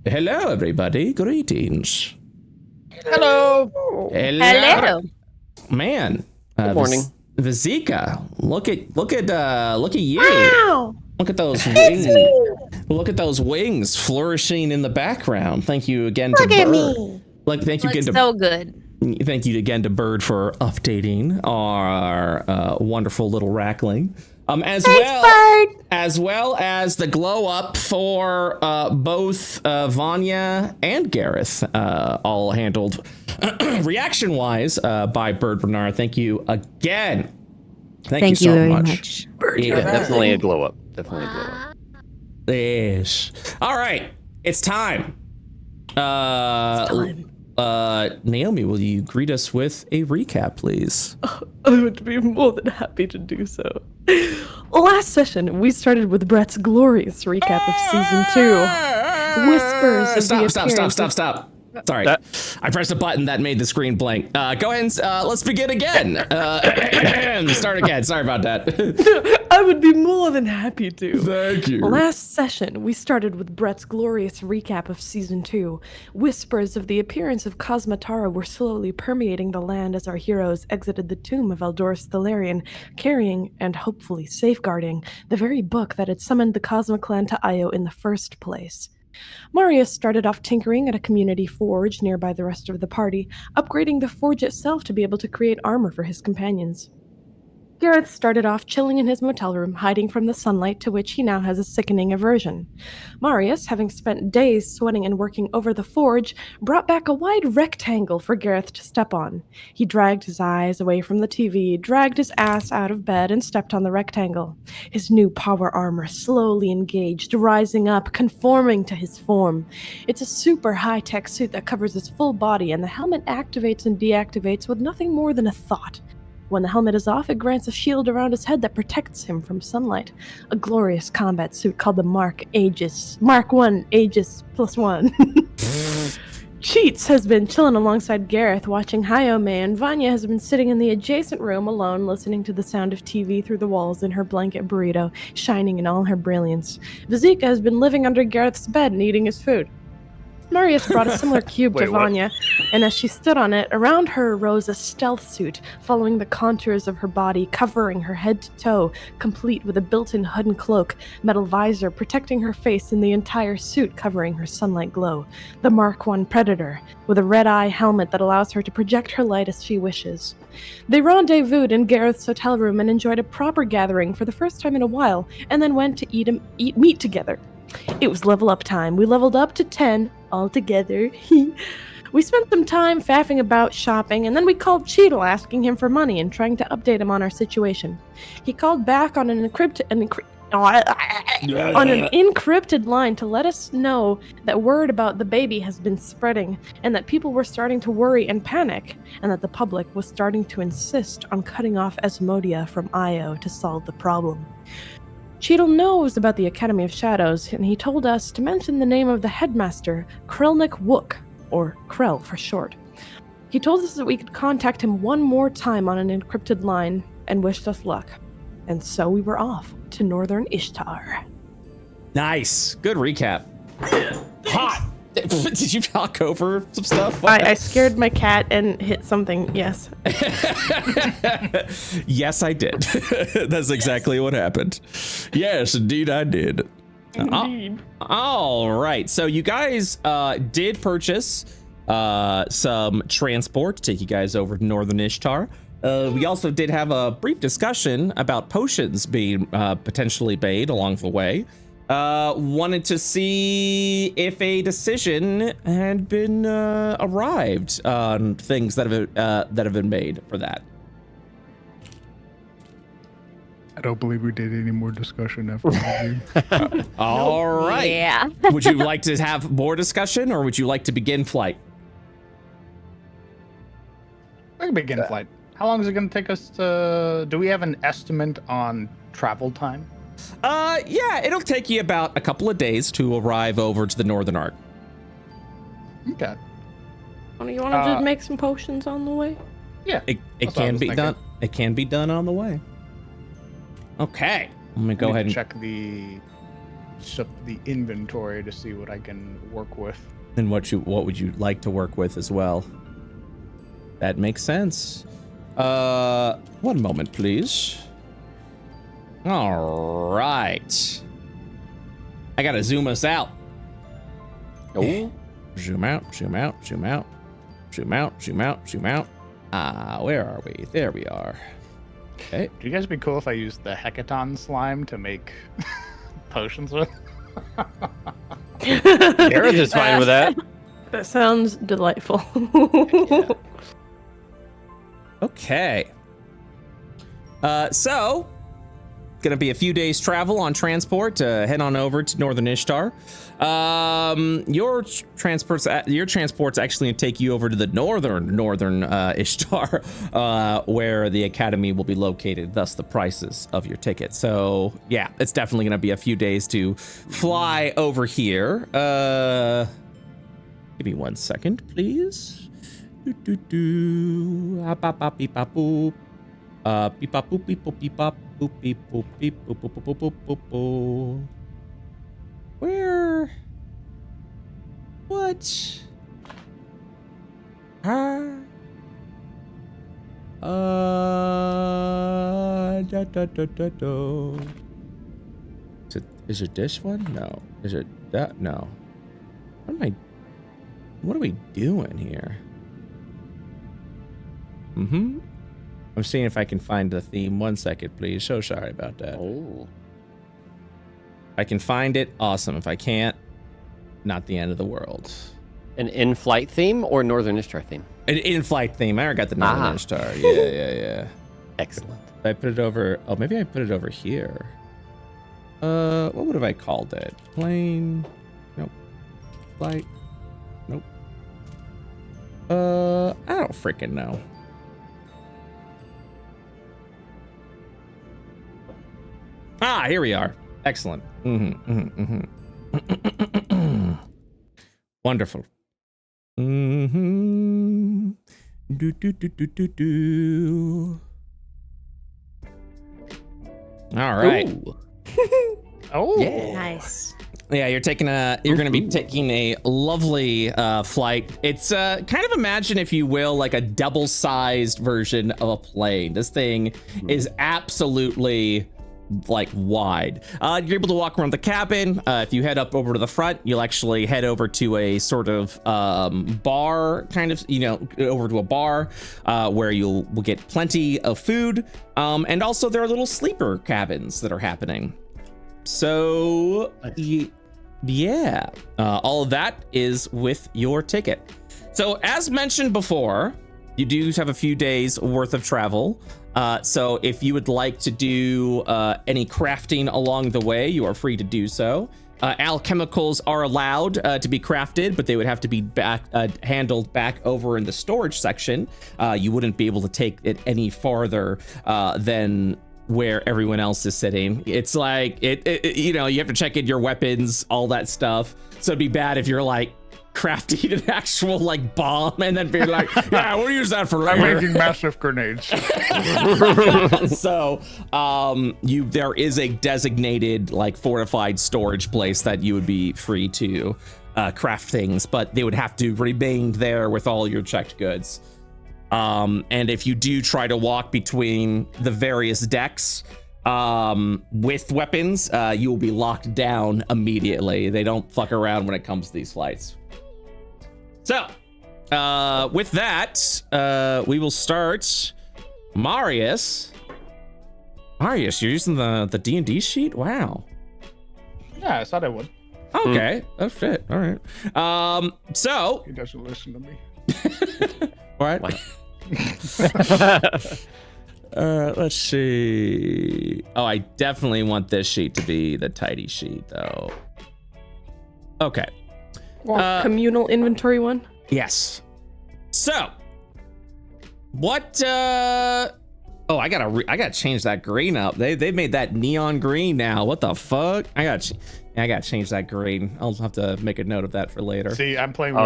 Hello, everybody. Greetings. Hello. Hello. Man. Good morning. Vizika, look at you. Wow. Look at those wings. Look at those wings flourishing in the background. Thank you again to Look at Bird. me. Thank you again to so good. Thank you again to Bird for updating our wonderful little rackling. As well as the glow up for both Vanya and Gareth, all handled reaction wise by burdrehnar. Thank you again. Thank you so very much. Yeah, definitely a glow up. Definitely a glow up. Yes. All right, it's time. Naomi, will you greet us with a recap, please? I would be more than happy to do so. Last session, we started with Brett's glorious recap of Season 2. Whispers of the appearance. Stop. Sorry, I pressed a button that made the screen blank. Go ahead and let's begin again. Start again. Sorry about that. I would be more than happy to. Thank you. Last session, we started with Brett's glorious recap of Season 2. Whispers of the appearance of Cosmatara were slowly permeating the land as our heroes exited the tomb of Eldorus Thalarian, carrying, and hopefully safeguarding, the very book that had summoned the Cosmo clan to Io in the first place. Marius started off tinkering at a community forge nearby the rest of the party, upgrading the forge itself to be able to create armor for his companions. Gareth started off chilling in his motel room, hiding from the sunlight to which he now has a sickening aversion. Marius, having spent days sweating and working over the forge, brought back a wide rectangle for Gareth to step on. He dragged his eyes away from the TV, dragged his ass out of bed, and stepped on the rectangle. His new power armor slowly engaged, rising up, conforming to his form. It's a super high-tech suit that covers his full body, and the helmet activates and deactivates with nothing more than a thought. When the helmet is off, it grants a shield around his head that protects him from sunlight. A glorious combat suit called the Mark 1 Aegis +1. Cheats has been chilling alongside Gareth, watching Hayome, and Vanya has been sitting in the adjacent room alone, listening to the sound of TV through the walls in her blanket burrito, shining in all her brilliance. Vizika has been living under Gareth's bed and eating his food. Marius brought a similar cube to Vanya, and as she stood on it, around her rose a stealth suit, following the contours of her body, covering her head to toe, complete with a built-in hood and cloak, metal visor protecting her face, and the entire suit covering her sunlight glow. The Mark 1 Predator, with a red-eye helmet that allows her to project her light as she wishes. They rendezvoused in Gareth's hotel room and enjoyed a proper gathering for the first time in a while, and then went to eat meat together. It was level up time. We leveled up to 10 all together. We spent some time faffing about shopping, and then we called Cheadle asking him for money and trying to update him on our situation. He called back on an encrypted line to let us know that word about the baby has been spreading, and that people were starting to worry and panic, and that the public was starting to insist on cutting off Asmodia from Io to solve the problem. Cheadle knows about the Academy of Shadows, and he told us to mention the name of the headmaster, Krelnik Wook, or Krell for short. He told us that we could contact him one more time on an encrypted line, and wished us luck. And so we were off to Northern Ishtar. Nice. Good recap. Hot. Did you talk over some stuff? I scared my cat and hit something, yes. Yes, I did. That's exactly what happened. Yes, indeed I did. Indeed. All right. So you guys did purchase some transport to take you guys over to Northern Ishtar. We also did have a brief discussion about potions being potentially made along the way. Wanted to see if a decision had been arrived on things that have been made for that. I don't believe we did any more discussion after that. All right. Yeah. Would you like to have more discussion, or would you like to begin flight? We can begin flight. How long is it going to take us to... Do we have an estimate on travel time? Yeah, it'll take you about a couple of days to arrive over to the Northern Arc. Okay. You want to just make some potions on the way? Yeah. It can be done. It can be done on the way. Okay. I'm gonna go ahead and check the the inventory to see what I can work with. And what would you like to work with as well? That makes sense. 1 moment, please. All right. I gotta zoom us out. Oh. Zoom out, zoom out, zoom out, zoom out, zoom out, zoom out. Where are we? There we are. Okay. Do you guys be cool if I use the hecaton slime to make potions with? Gareth is fine with that. That sounds delightful. Okay. So, gonna be a few days travel on transport to head on over to Northern Ishtar. Your transport's actually gonna take you over to the northern Ishtar, where the academy will be located. Thus, the prices of your ticket. So, yeah, it's definitely gonna be a few days to fly over here. Give me 1 second, please. Beep beep boop beep boop beep boop beep boop beep boop beep boop beep boop boop boop boop boop boop. Where? What? Huh? Is it this one? No. Is it that? No. What are we doing here? I'm seeing if I can find the theme. 1 second, please. So sorry about that. Oh. If I can find it, awesome. If I can't, not the end of the world. An in-flight theme or Northern Ishtar theme? An in-flight theme. I already got the Northern Ishtar. Yeah. Excellent. I put it over. Oh, maybe I put it over here. What would have I called it? Plane? Nope. Flight? Nope. I don't freaking know. Here we are. Excellent. Wonderful. All right. Oh, yeah. Nice. Yeah, you're going to be taking a lovely flight. It's kind of, imagine, if you will, like a double-sized version of a plane. This thing is absolutely like wide. You're able to walk around the cabin. If you head up over to the front, you'll actually head over to a sort of bar, kind of, over to a bar where will get plenty of food. And also there are little sleeper cabins that are happening. So yeah, all of that is with your ticket. So as mentioned before, you do have a few days worth of travel. So if you would like to do any crafting along the way, you are free to do so. Alchemicals are allowed to be crafted, but they would have to be handled back over in the storage section. You wouldn't be able to take it any farther than where everyone else is sitting. It's like you have to check in your weapons, all that stuff. So it'd be bad if you're like crafting an actual like bomb and then being like, yeah, we'll use that for later. I'm making massive grenades. So there is a designated like fortified storage place that you would be free to craft things, but they would have to remain there with all your checked goods. And if you do try to walk between the various decks with weapons, you will be locked down immediately. They don't fuck around when it comes to these flights. So, with that, we will start. Marius, you're using the D&D sheet? Wow. Yeah, I thought I would. Okay. Oh shit. All right. So He doesn't listen to me. what? Let's see. Oh, I definitely want this sheet to be the tidy sheet, though. Okay. Communal inventory one? Yes. So, what? Oh, I gotta change that green up. They made that neon green now. What the fuck? I gotta change that green. I'll have to make a note of that for later. See, I'm playing with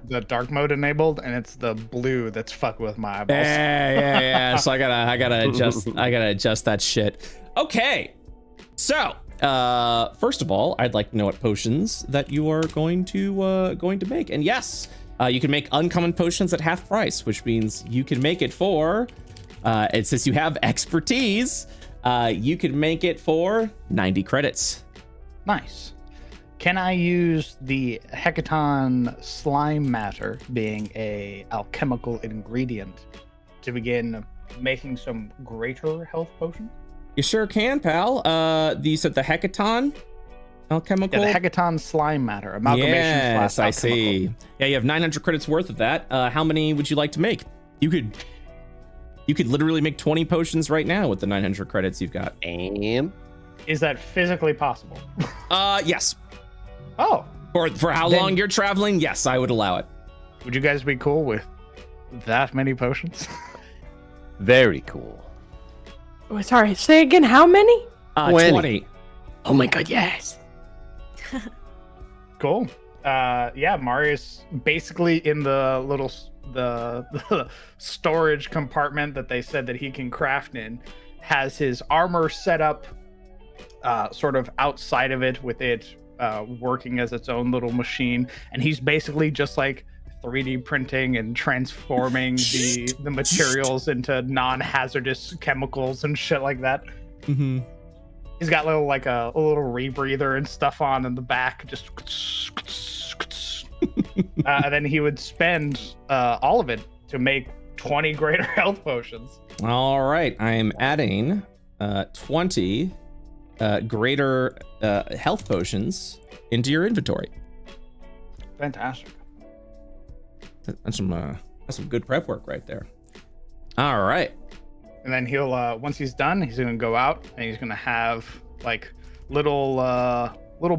the dark mode enabled, and it's the blue that's fucking with my eyeballs. Yeah. So I gotta adjust that shit. Okay. So First of all, I'd like to know what potions that you are going to make. And yes, you can make uncommon potions at half price, which means you can make it for, and since you have expertise, you can make it for 90 credits. Nice. Can I use the hecaton slime matter, being a alchemical ingredient, to begin making some greater health potions? You sure can, pal. You said the hecaton alchemical? Yeah, the hecaton slime matter. Amalgamation Yes, slash I see. Yeah, you have 900 credits worth of that. How many would you like to make? You could literally make 20 potions right now with the 900 credits you've got. Damn. Is that physically possible? Yes. Oh. For how Then- long you're traveling, yes, I would allow it. Would you guys be cool with that many potions? Very cool. Oh, sorry, say again, how many? 20. Oh my god, yes. Cool. Yeah, Marius basically in the little the storage compartment that they said that he can craft in, has his armor set up sort of outside of it, with it working as its own little machine, and he's basically just like 3D printing and transforming the materials into non-hazardous chemicals and shit like that. Mm-hmm. He's got a little rebreather and stuff on in the back, just and then he would spend all of it to make 20 greater health potions. All right, I am adding 20 greater health potions into your inventory. Fantastic. That's some good prep work right there. All right. And then he'll once he's done, he's gonna go out and he's gonna have like little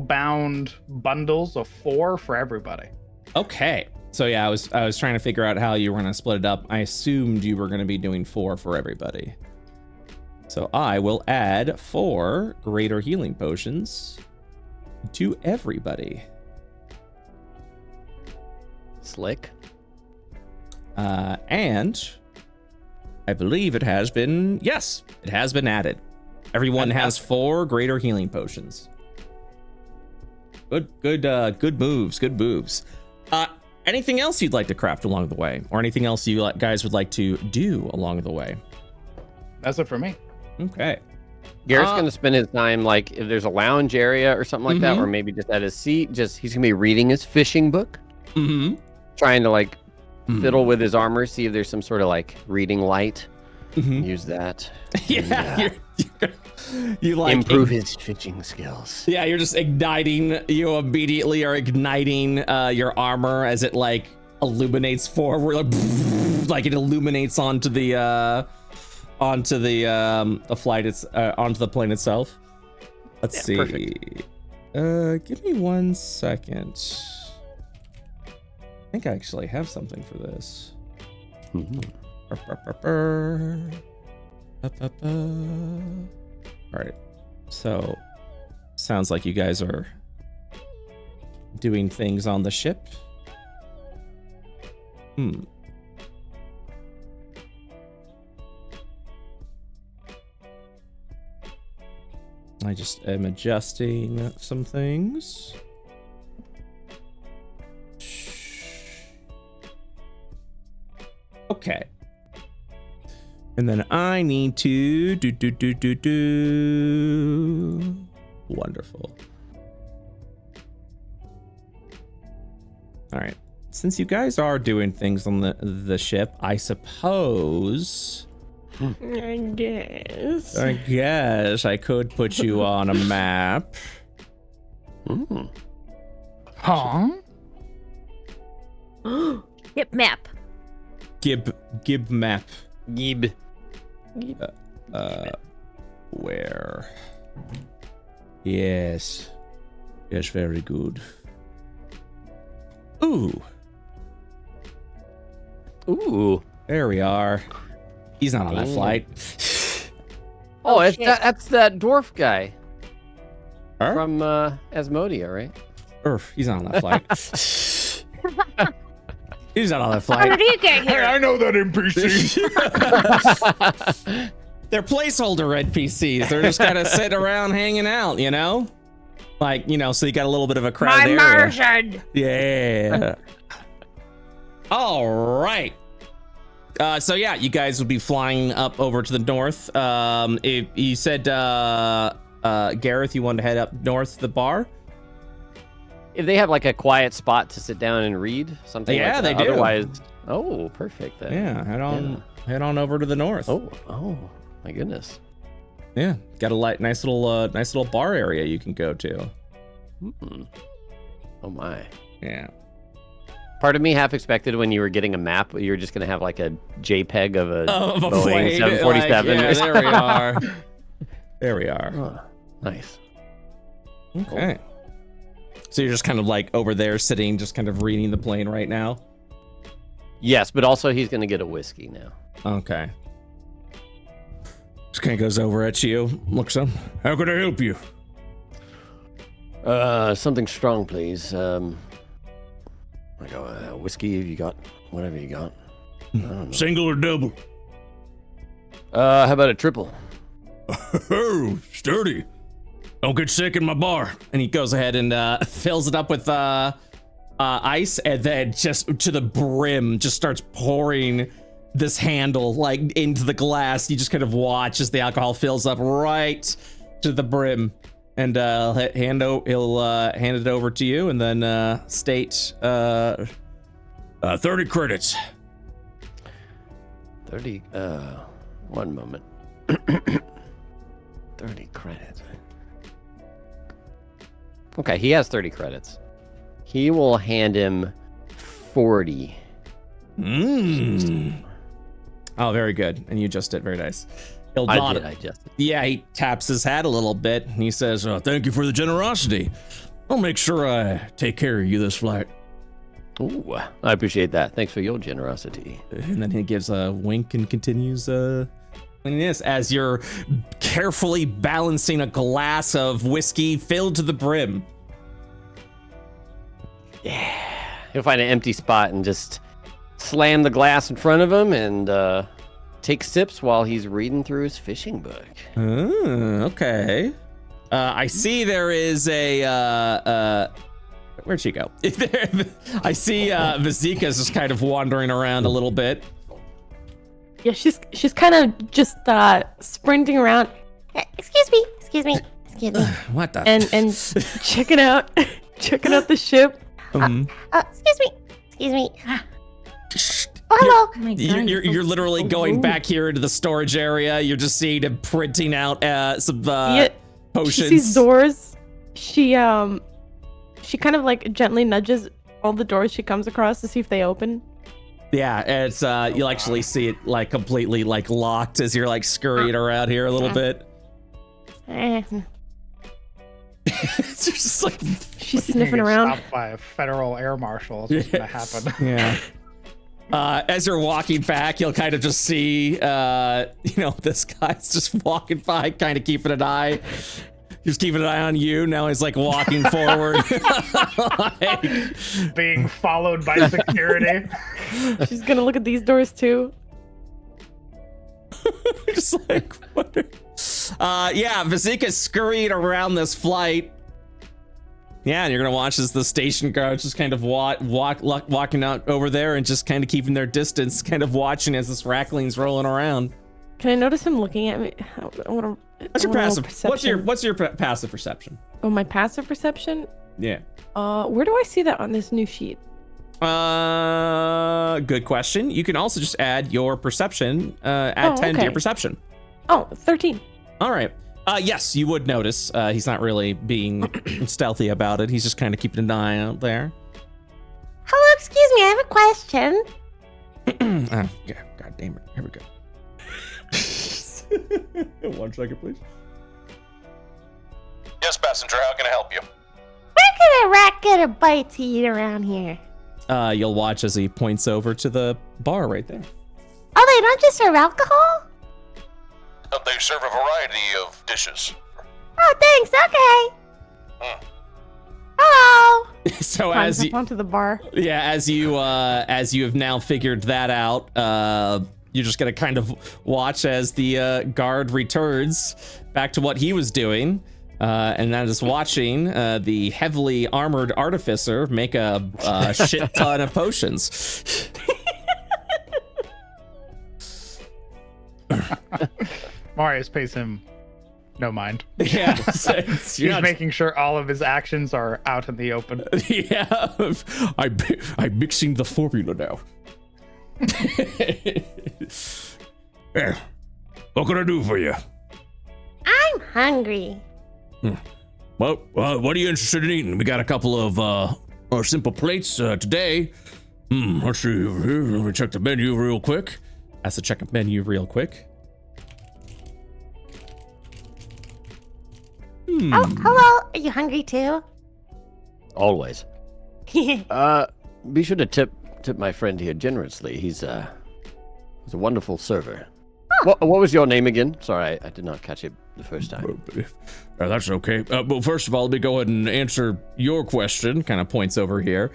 bound bundles of 4 for everybody. Okay. So yeah, I was trying to figure out how you were gonna split it up. I assumed you were gonna be doing 4 for everybody. So I will add 4 greater healing potions to everybody. Slick. And I believe it has been added. Everyone has 4 greater healing potions. Good moves. Anything else you'd like to craft along the way, or anything else you guys would like to do along the way? That's it for me. Okay. Garrett's gonna spend his time like if there's a lounge area or something like that, Mhm. or maybe just at his seat. He's gonna be reading his fishing book, Mm-hmm. trying to like fiddle with his armor, see if there's some sort of like reading light. Mhm. Use that. Yeah. You like Improve his fishing skills. Yeah, you're just igniting. You immediately are igniting your armor as it like illuminates forward, like it illuminates onto the flight. It's onto the plane itself. Let's see. Perfect. Give me 1 second. I think I actually have something for this. All right. So, sounds like you guys are doing things on the ship. I just am adjusting some things. Okay. And then I need to do. Wonderful. All right. Since you guys are doing things on the ship, I suppose. I guess. I guess I could put you on a map. Huh? Yep, map. Gib map. Gib. Where? Yes, very good. Ooh, there we are. He's not on that flight. Oh, shit. that's that dwarf guy Huh? from Asmodia, right? He's not on that flight. He's not on that How flight. did he get Hey, here? I know that NPC. they're placeholder NPCs. They're just kind of sitting around hanging out, you know? Like, you know, so you got a little bit of a crowd area. Martian. Yeah. All right. So yeah, you guys would be flying up over to the north. If you said, Gareth, you wanted to head up north to the bar? If they have like a quiet spot to sit down and read something, Yeah, like that. they do. Otherwise, oh, perfect. Then. Yeah, head on over to the north. Oh, my goodness. Yeah, got a nice little bar area you can go to. Oh my. Yeah. Part of me half expected when you were getting a map, you were just gonna have like a JPEG of a Boeing plane, 747. Like, yeah, there we are. There we are. Oh, nice. Okay. So you're just kind of like over there sitting, just kind of reading the plane right now? Yes, but also he's gonna get a whiskey now. Okay. Just kind of goes over at you, looks up. How can I help you? Something strong, please. Like a whiskey, if you got whatever you got. I don't know. Single or double? How about a triple? Oh, sturdy. Don't get sick in my bar. And he goes ahead and fills it up with ice, and then just to the brim just starts pouring this handle like into the glass. You just kind of watch as the alcohol fills up right to the brim, and he'll hand it over to you, and then state 30 credits. 30. One moment. 30 credits. Okay, he has 30 credits. He will hand him 40. Oh, very good. And you adjust it. Very nice. He'll I nod did, it. I adjusted. Yeah, he taps his hat a little bit, and he says, thank you for the generosity. I'll make sure I take care of you this flight. Ooh, I appreciate that. Thanks for your generosity. And then he gives a wink and continues cleaning this as you're carefully balancing a glass of whiskey filled to the brim. Yeah. He'll find an empty spot and just slam the glass in front of him and take sips while he's reading through his fishing book. Okay. I see there is a where'd she go? I see Vazika's just kind of wandering around a little bit. Yeah, she's kind of just sprinting around. Excuse me. What the? And checking out the ship. Excuse me. Oh, hello. Oh my God, You're literally so going rude. back here into the storage area. You're just seeing him printing out some potions. She sees doors. She kind of like gently nudges all the doors she comes across to see if they open. Yeah, it's you'll actually see it like completely like locked as you're like scurrying around here a little bit. It's just like She's sniffing around. Stopped by a federal air marshal. That's what's gonna happen. Yeah. As you're walking back, you'll kind of just see, this guy's just walking by, kind of keeping an eye. Just keeping an eye on you. Now he's like walking forward. Being followed by security. She's gonna look at these doors too. Just like, what? Vazika's scurrying around this flight. Yeah, and you're gonna watch as the station guards just kind of walking out over there and just kind of keeping their distance, kind of watching as this rackling's rolling around. Can I notice him looking at me? What's your passive perception? Oh, my passive perception? Yeah. Where do I see that on this new sheet? Good question. You can also just add your perception, add 10 to your perception. Oh, 13. All right. Yes, you would notice. He's not really being stealthy about it. He's just kind of keeping an eye out there. Hello, excuse me. I have a question. Yeah, God damn it. Here we go. 1 second, please. Yes, passenger, how can I help you? Where can a rat get a bite to eat around here? You'll watch as he points over to the bar right there. Oh, they don't just serve alcohol? They serve a variety of dishes. Oh, thanks. Okay. Hello. So Climbs as you, up onto the bar. yeah, as you have now figured that out, you're just gonna kind of watch as the guard returns back to what he was doing, and that is watching the heavily armored artificer make a shit ton of potions. Marius pays him no mind. Yeah, He's making sure all of his actions are out in the open. Yeah, I'm mixing the formula now. Yeah. What can I do for you? I'm hungry. Well, what are you interested in eating? We got a couple of simple plates today. Let's see over here. Let me check the menu real quick. Has to check a menu real quick. Oh, hello. Are you hungry too? Always. Be sure to tip my friend here generously. He's a wonderful server. What was your name again? Sorry, I did not catch it the first time. That's okay. Well, first of all, let me go ahead and answer your question. Kind of points over here.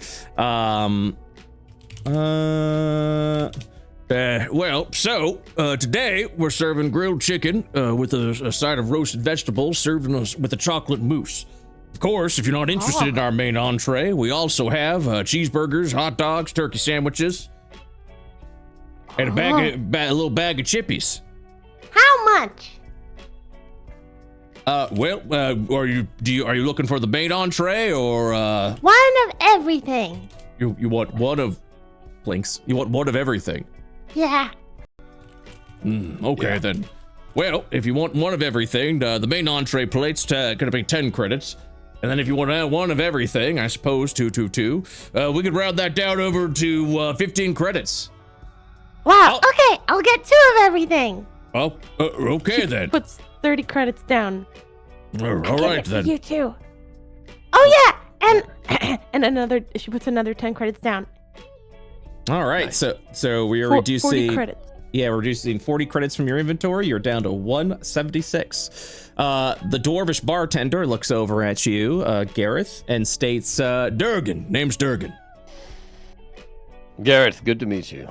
Today we're serving grilled chicken with a side of roasted vegetables served with a chocolate mousse. Of course, if you're not interested in our main entree, we also have cheeseburgers, hot dogs, turkey sandwiches, and a little bag of chippies. How much? Are you looking for the main entree or One of everything. You want one of Blinks? You want one of everything? Yeah. Okay then. Well, if you want one of everything, the main entree plate's gonna be 10 credits. And then if you want one of everything, I suppose 2, we could round that down over to 15 credits. Wow. Okay, I'll get 2 of everything. Oh, okay then. Puts 30 credits down. All right then. You too. Oh yeah, And she puts another 10 credits down. All right, Nice. so we are 40 reducing. credits. Yeah, we're reducing 40 credits from your inventory. You're down to 176. The dwarvish bartender looks over at you, Gareth, and states, Durgan. Name's Durgan. Gareth, good to meet you.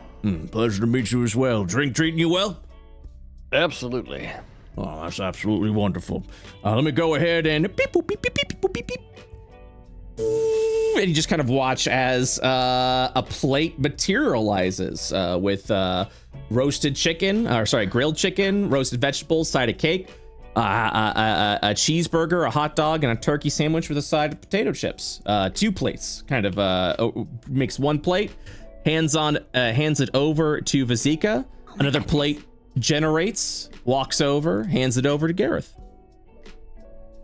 Pleasure to meet you as well. Drink treating you well? Absolutely. Oh, that's absolutely wonderful. Let me go ahead and beep, boop, beep, beep, beep, boop, beep, beep. and you just kind of watch as a plate materializes with roasted chicken, grilled chicken, roasted vegetables, side of cake, a cheeseburger, a hot dog, and a turkey sandwich with a side of potato chips. 2 plates, kind of makes 1 plate, hands it over to Vazika. Another plate generates, walks over, hands it over to Gareth.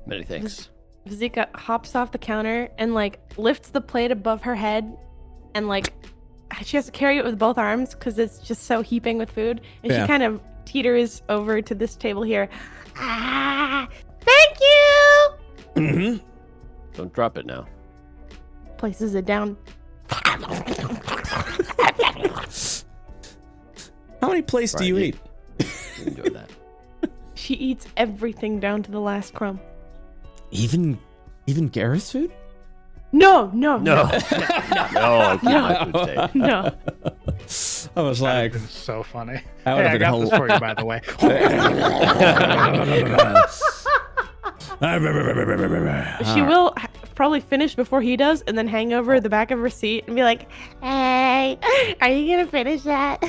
Many thanks. Vazika hops off the counter and lifts the plate above her head, and she has to carry it with both arms because it's just so heaping with food. And Yeah. she kind of teeters over to this table here. Thank you. Mm-hmm. Don't drop it now. Places it down. How many plates do you Right, eat? You enjoy that. She eats everything down to the last crumb. Even Gareth's food? No. No, I keep my food safe. No. I was That like, would have been so funny. That would Hey, have I been got this for you, by the way. She will probably finish before he does, and then hang over the back of her seat and be like, Hey, are you gonna finish that?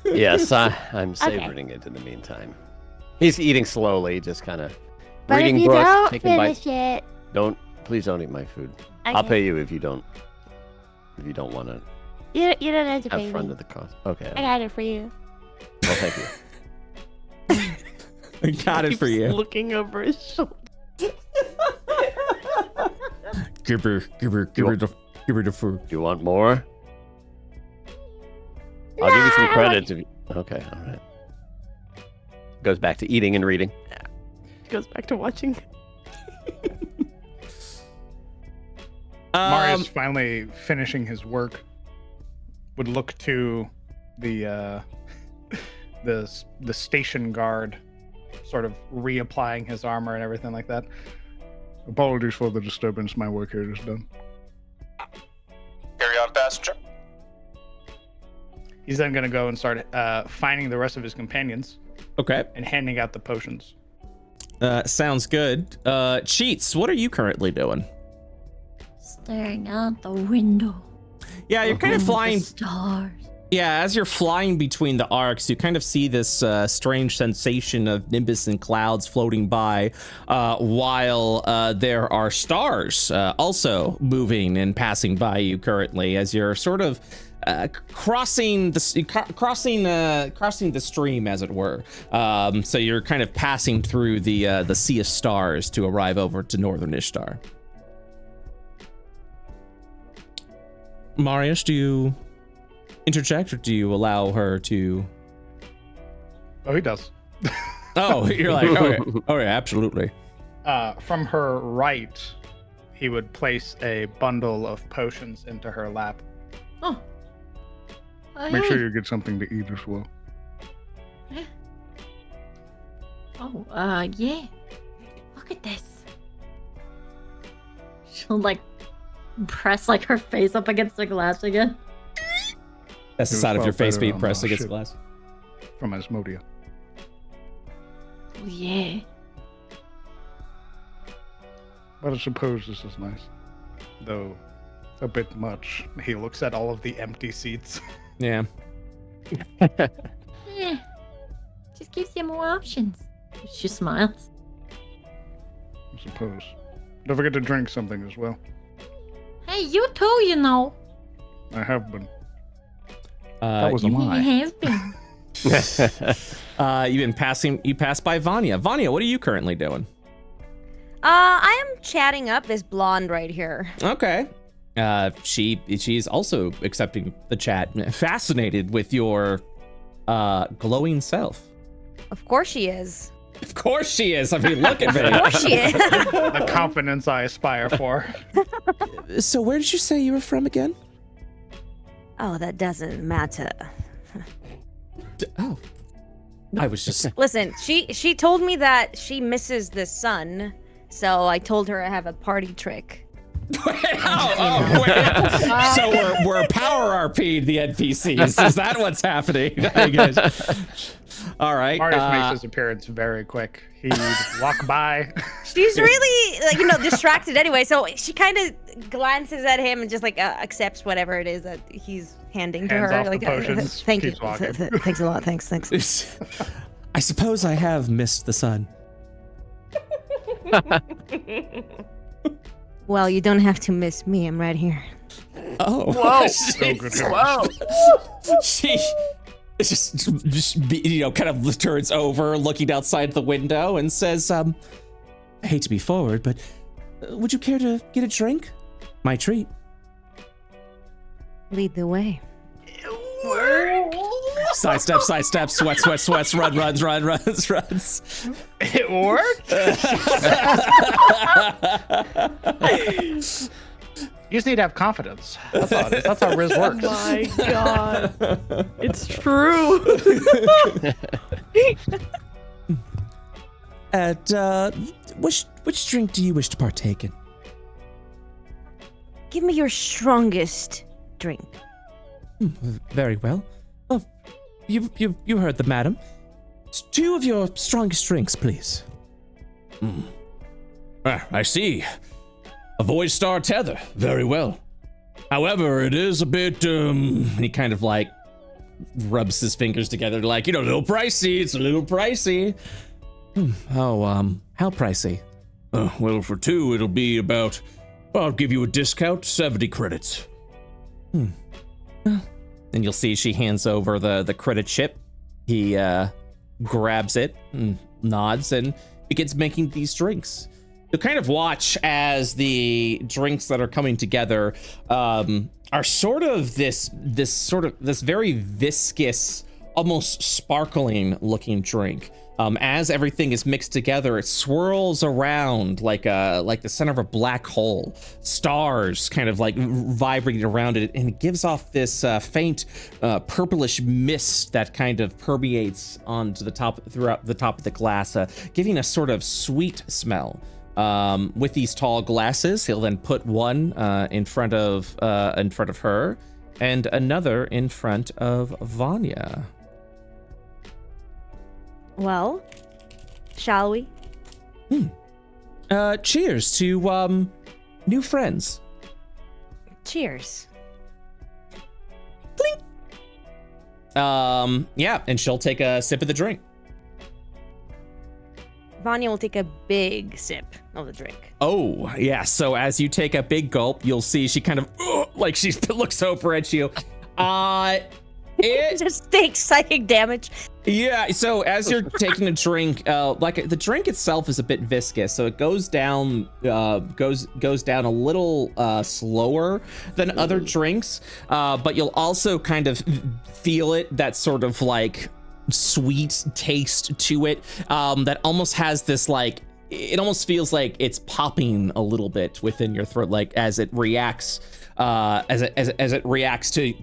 Yes, I'm savoring it in the meantime. He's eating slowly, just kind of But if reading you books, don't taking bites. finish it, Please don't eat my food. I'll okay. pay you if you don't want to You don't have to pay have fun me. to the cost. Okay. I got it for you. Well, thank you. I got it for keeps you. looking over his shoulder. Give her the food. Do you want more? I'll give you some credits if you... Okay, all right. Goes back to eating and reading. Goes back to watching. Marius finally finishing his work would look to the station guard, sort of reapplying his armor and everything like that. Apologies for the disturbance. My work here is done. Carry on, passenger. He's then gonna go and start finding the rest of his companions Okay. and handing out the potions. Sounds good. Cheats, what are you currently doing? Staring out the window. Yeah, you're kind of at the flying. stars. Yeah, as you're flying between the arcs, you kind of see this strange sensation of nimbus and clouds floating by, while there are stars also moving and passing by you currently as you're sort of crossing the stream, as it were. So you're kind of passing through the sea of stars to arrive over to Northern Ishtar. Marius, do you interject or do you allow her to? Oh, he does. Oh, you're like, okay. Oh yeah, absolutely. From her right, he would place a bundle of potions into her lap. Oh. Make sure you get something to eat as well. Oh, yeah. Look at this. She'll like press like her face up against the glass again. That's the It side of was your far face better being on pressed the against ship. glass. From Asmodia. Oh, yeah. But I suppose this is nice. Though, a bit much. He looks at all of the empty seats. Yeah. Yeah. Just gives you more options. She smiles. I suppose. Don't forget to drink something as well. Hey, you too, you know. I have been. That was a You lie. have been. You passed by Vanya. Vanya, what are you currently doing? I am chatting up this blonde right here. Okay. She's also accepting the chat, fascinated with your glowing self. Of course she is. Of course she is. I mean, look at Of me. course she is. The confidence I aspire for. So where did you say you were from again? Oh, that doesn't matter. Oh. I was just Listen, she told me that she misses the sun, so I told her I have a party trick. wait. So we're power RP'd the NPCs. Is that what's happening? I guess. All right. Marius makes his appearance very quick. He'd walk by. She's really distracted anyway, so she kind of glances at him and just accepts whatever it is that he's handing to Hands her. off the potions, Thank you. keeps walking. Thanks a lot. Thanks. I suppose I have missed the sun. Well, you don't have to miss me. I'm right here. Oh. Whoa. Wow. She just kind of turns over, looking outside the window, and says, I hate to be forward, but would you care to get a drink? My treat. Lead the way. Sidestep, sweats, runs. It worked? You just need to have confidence. That's all it is. That's how Riz works. My God. It's true. Which drink do you wish to partake in? Give me your strongest drink. Very well. Oh, you heard the madam. 2 of your strongest drinks, please. I see. A void star tether. Very well. However, it is a bit, He kind of rubs his fingers together, a little pricey. It's a little pricey. Oh, how pricey? well, for 2, it'll be about, I'll give you a discount, 70 credits. And you'll see she hands over the credit chip. He grabs it and nods and begins making these drinks. You'll kind of watch as the drinks that are coming together are sort of this very viscous, almost sparkling looking drink. As everything is mixed together, it swirls around like the center of a black hole. Stars kind of vibrating around it, and it gives off this faint purplish mist that kind of permeates onto throughout the top of the glass, giving a sort of sweet smell. With these tall glasses, he'll then put one in front of her, and another in front of Vanya. Well, shall we? Cheers to new friends. Cheers. Yeah, and she'll take a sip of the drink. Vanya will take a big sip of the drink. Oh, yeah. So as you take a big gulp, you'll see she kind of like she looks over at you. It just takes psychic damage. Yeah, so as you're taking a drink, like the drink itself is a bit viscous, so it goes down goes down a little slower than other drinks, but you'll also kind of feel it, that sort of like sweet taste to it, that almost has this like, it almost feels like it's popping a little bit within your throat, like as it reacts. As it reacts to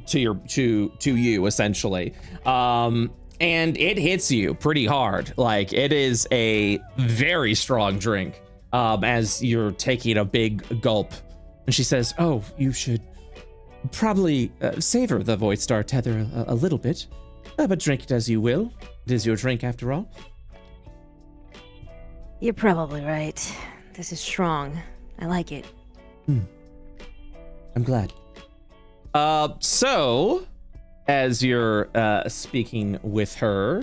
you essentially, and it hits you pretty hard. Like it is a very strong drink. As you're taking a big gulp, and she says, "Oh, you should probably savor the Void Star tether a little bit, but drink it as you will. It is your drink after all." You're probably right. This is strong. I like it. I'm glad. So, as you're speaking with her,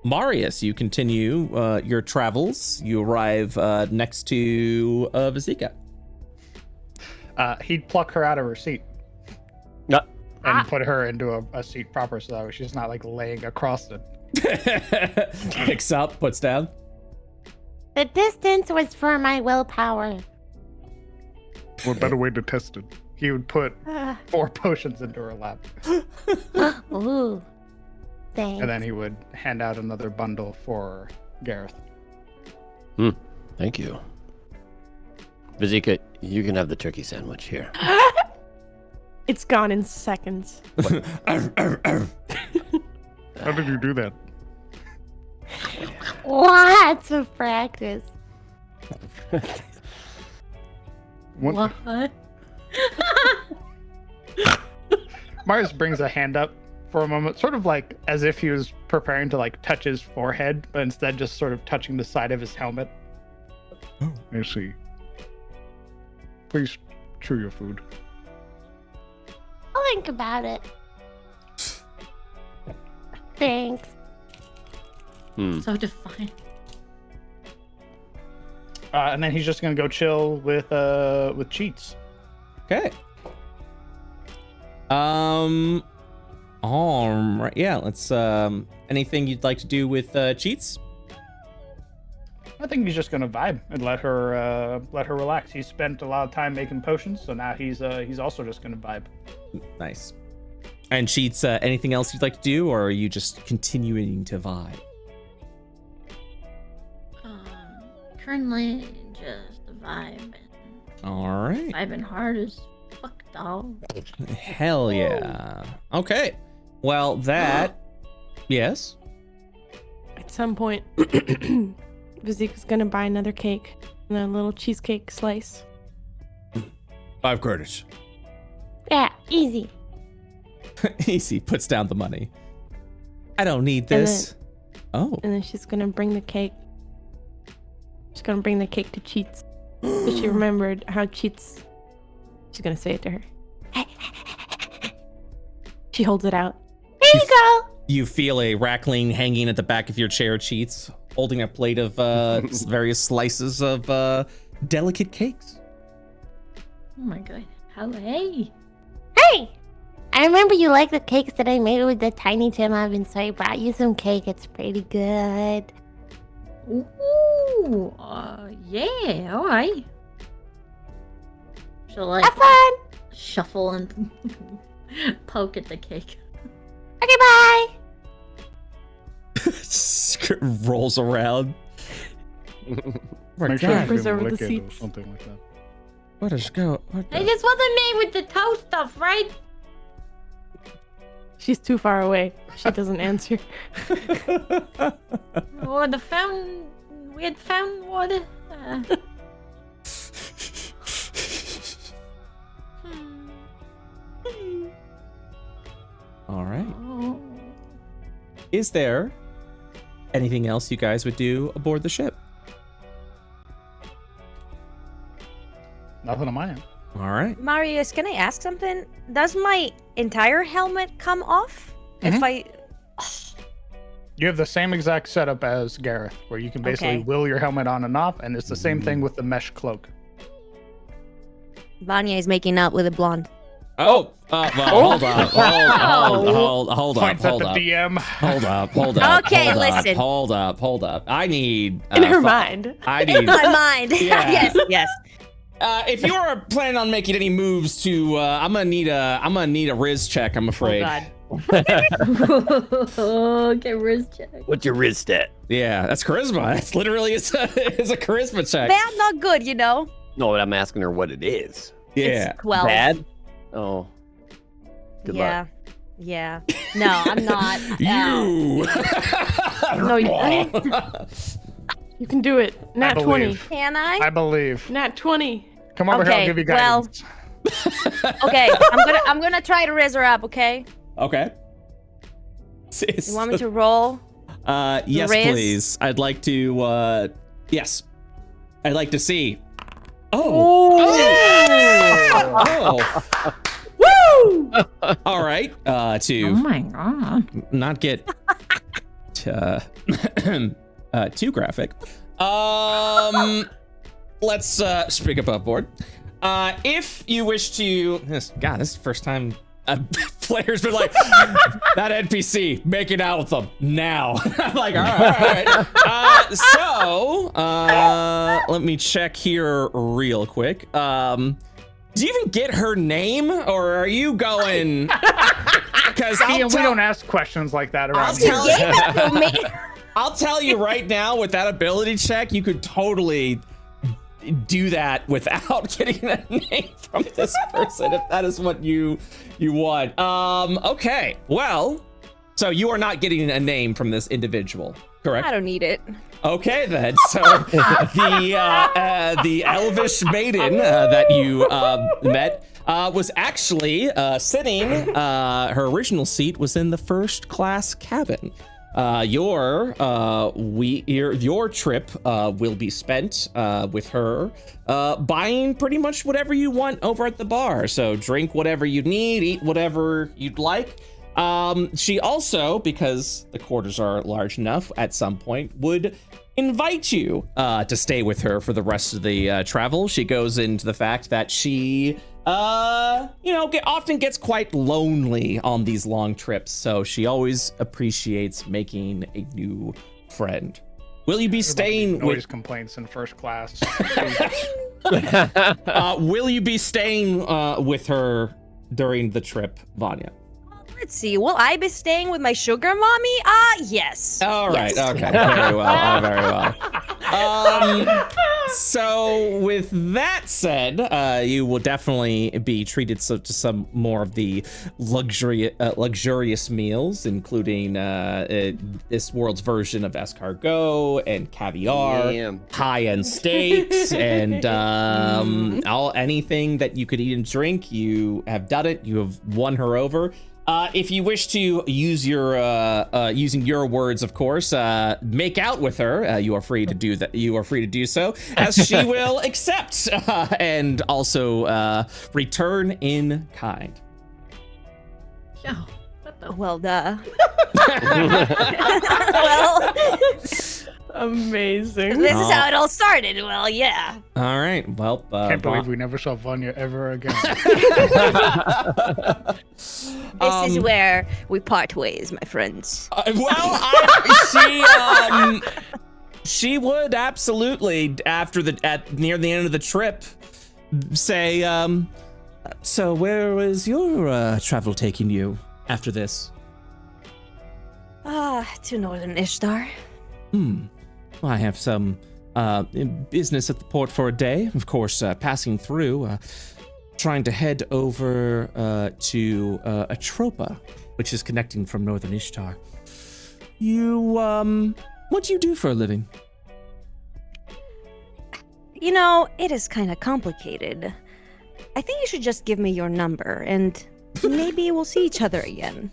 Marius, you continue your travels. You arrive next to Vazika. He'd pluck her out of her seat. No. And put her into a seat proper so that way she's not like laying across it. Picks up, puts down. The distance was for my willpower. What better way to test it? He would put 4 potions into her lap. Ooh. Thanks. And then he would hand out another bundle for Gareth. Thank you. Vazika, you can have the turkey sandwich here. It's gone in seconds. How did you do that? Lots of practice. What? Marius brings a hand up for a moment, sort of like as if he was preparing to like touch his forehead, but instead just sort of touching the side of his helmet. Oh, I see. Please chew your food. I'll think about it. Thanks. So defiant. And then he's just gonna go chill with Cheats. Okay. All right. Yeah. Let's. Anything you'd like to do with Cheats? I think he's just gonna vibe and let her relax. He spent a lot of time making potions, so now he's also just gonna vibe. Nice. And Cheats, anything else you'd like to do, or are you just continuing to vibe? Currently just vibing. All right. Vibing hard as fuck, dog. Hell yeah. Okay. Well, that. Yes. At some point, Vazika's gonna buy another cake and a little cheesecake slice. 5 credits. Yeah, easy. Easy. Puts down the money. I don't need this. And then she's gonna bring the cake. She's gonna bring the cake to Cheats. So she remembered how Cheats. She's gonna say it to her. She holds it out. Here you go. You feel a rackling hanging at the back of your chair, Cheats, holding a plate of various slices of delicate cakes. Oh my god. Hey. Hey! I remember you like the cakes that I made with the Tiny Tim oven, so I brought you some cake. It's pretty good. Ooh. Yeah. All right. She'll like Have fun! shuffle and poke at the cake. Okay, bye! Rolls around. Make God. you Preserve can the lick it or seats. something like that. What is going? Hey, this wasn't made with the toe stuff, right? She's too far away. She doesn't answer. Or the fountain. We had fountain water. All right. Is there anything else you guys would do aboard the ship? Nothing on my end. All right. Marius, can I ask something? Does my entire helmet come off if I? You have the same exact setup as Gareth, where you can basically will your helmet on and off, and it's the same thing with the mesh cloak. Vanya is making out with a blonde. Oh, well, hold on. Hold Points up. at the DM. Hold up. Okay, listen. Hold up. I need... In her mind. I need... My mind. Yeah. Yes. If you are planning on making any moves to... I'm gonna need a Riz check, I'm afraid. Oh, God. Okay, Riz check. What's your Riz stat? Yeah, that's charisma. It's literally it's a charisma check. Bad, not good, you know? No, but I'm asking her what it is. Yeah. It's 12. Bad? Oh. Good luck. Yeah. No, I'm not. You. No, you can do it. Nat 20. Can I? I believe. Nat 20. Come over here, I'll give you guidance. Okay, I'm gonna try to raise her up, okay? Okay. You want me to roll? Yes, Riz? please. I'd like to. Yes. I'd like to see. Oh. Woo! All right. To Oh my god. not get too graphic. Let's speak above board. If you wish to, this is the first time player's been like, that NPC, making out with them now. I'm like, all right. Let me check here real quick. Do you even get her name, or are you going? Because we don't ask questions like that around here. I'll tell you right now, with that ability check, you could totally do that without getting a name from this person, if that is what you want. Okay, well, so you are not getting a name from this individual, correct? I don't need it. Okay then. So the elvish maiden that you met was actually sitting. Her original seat was in the first class cabin. Your trip will be spent with her buying pretty much whatever you want over at the bar. So drink whatever you need, eat whatever you'd like. She also, because the quarters are large enough, at some point would invite you to stay with her for the rest of the travel. She goes into the fact that she often gets quite lonely on these long trips, so she always appreciates making a new friend. Will you be staying noise complaints in first class? Will you be staying with her during the trip, Vanya? Let's see. Will I be staying with my sugar mommy? Yes. All right. Yes. Okay. Very well. Very well. So with that said, you will definitely be treated to some more of the luxurious meals, anything this world's version of escargot and caviar, high-end steaks, and anything that you could eat and drink. You have done it. You have won her over. If you wish to use your using your words, of course, make out with her, you are free to do that. You are free to do so, as she will accept and also return in kind. Yeah. Well, duh. Well, amazing. This is how it all started. Well, yeah. All right. Well, can't believe we never saw Vanya ever again. This is where we part ways, my friends. She would absolutely, near the end of the trip, say, so where was your travel taking you after this? To Northern Ishtar. Well, I have some business at the port for a day. Of course, passing through, trying to head over to Atropa, which is connecting from Northern Ishtar. You, what do you do for a living? You know, it is kind of complicated. I think you should just give me your number, and maybe we'll see each other again.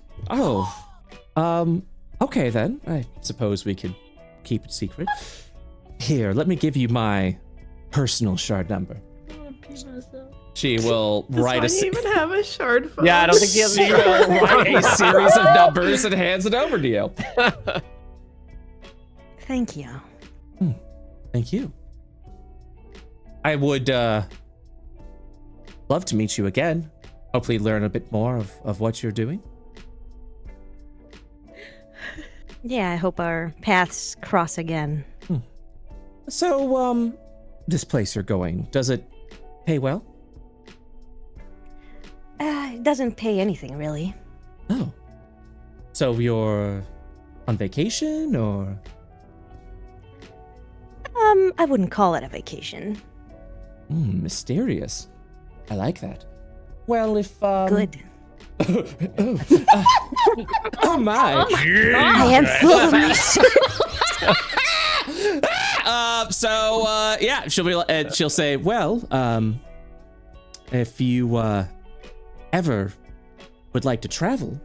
Okay then. I suppose we could keep it secret. Here, let me give you my personal shard number. She will write Does Vanya even have a shard phone? Yeah, I don't think he has. She will write a series of numbers and hands it over to you. Thank you. Thank you. I would love to meet you again. Hopefully learn a bit more of what you're doing. Yeah, I hope our paths cross again. So, this place you're going, does it pay well? It doesn't pay anything, really. Oh. So you're on vacation, or? I wouldn't call it a vacation. Mysterious. I like that. Well, if, Good. Oh my. I am full of yeah, she'll say, well, if you ever would like to travel,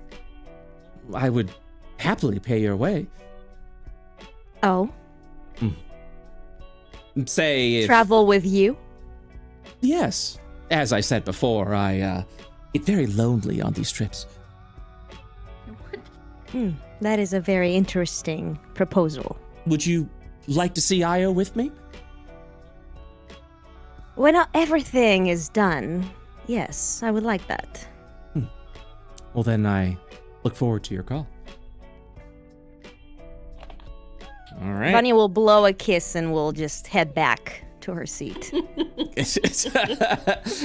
I would happily pay your way. Oh, Say travel with you? Yes. As I said before, I get very lonely on these trips. That is a very interesting proposal. Would you like to see Io with me? When everything is done, yes, I would like that. Well, then I look forward to your call. All right. Vanya will blow a kiss and will just head back to her seat.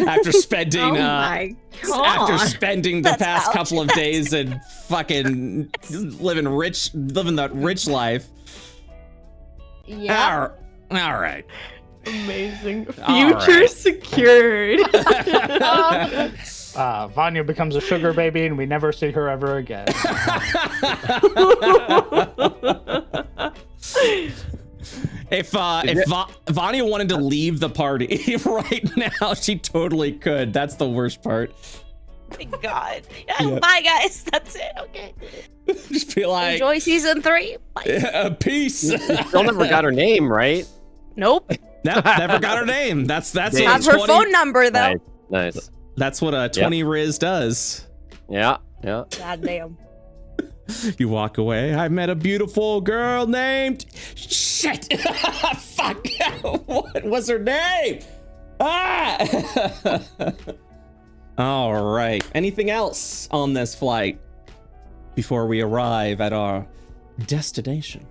After spending my after God. spending the That's past ouch. couple of days and fucking living that rich life. Yeah. All right. Amazing. All Future right. secured. Vanya becomes a sugar baby, and we never see her ever again. If Vanya wanted to leave the party right now, she totally could. That's the worst part. Thank God. Yeah. Bye, guys. That's it. Okay. Just be like, Enjoy season 3. Bye. Peace. You still never got her name, right? Nope. No, never got her name. That's Damn. what Have her 20 phone number, though. Nice. That's what a 20 Riz does. Yeah. God damn. You walk away. I met a beautiful girl named shit. Fuck. What was her name? Ah. All right. Anything else on this flight before we arrive at our destination?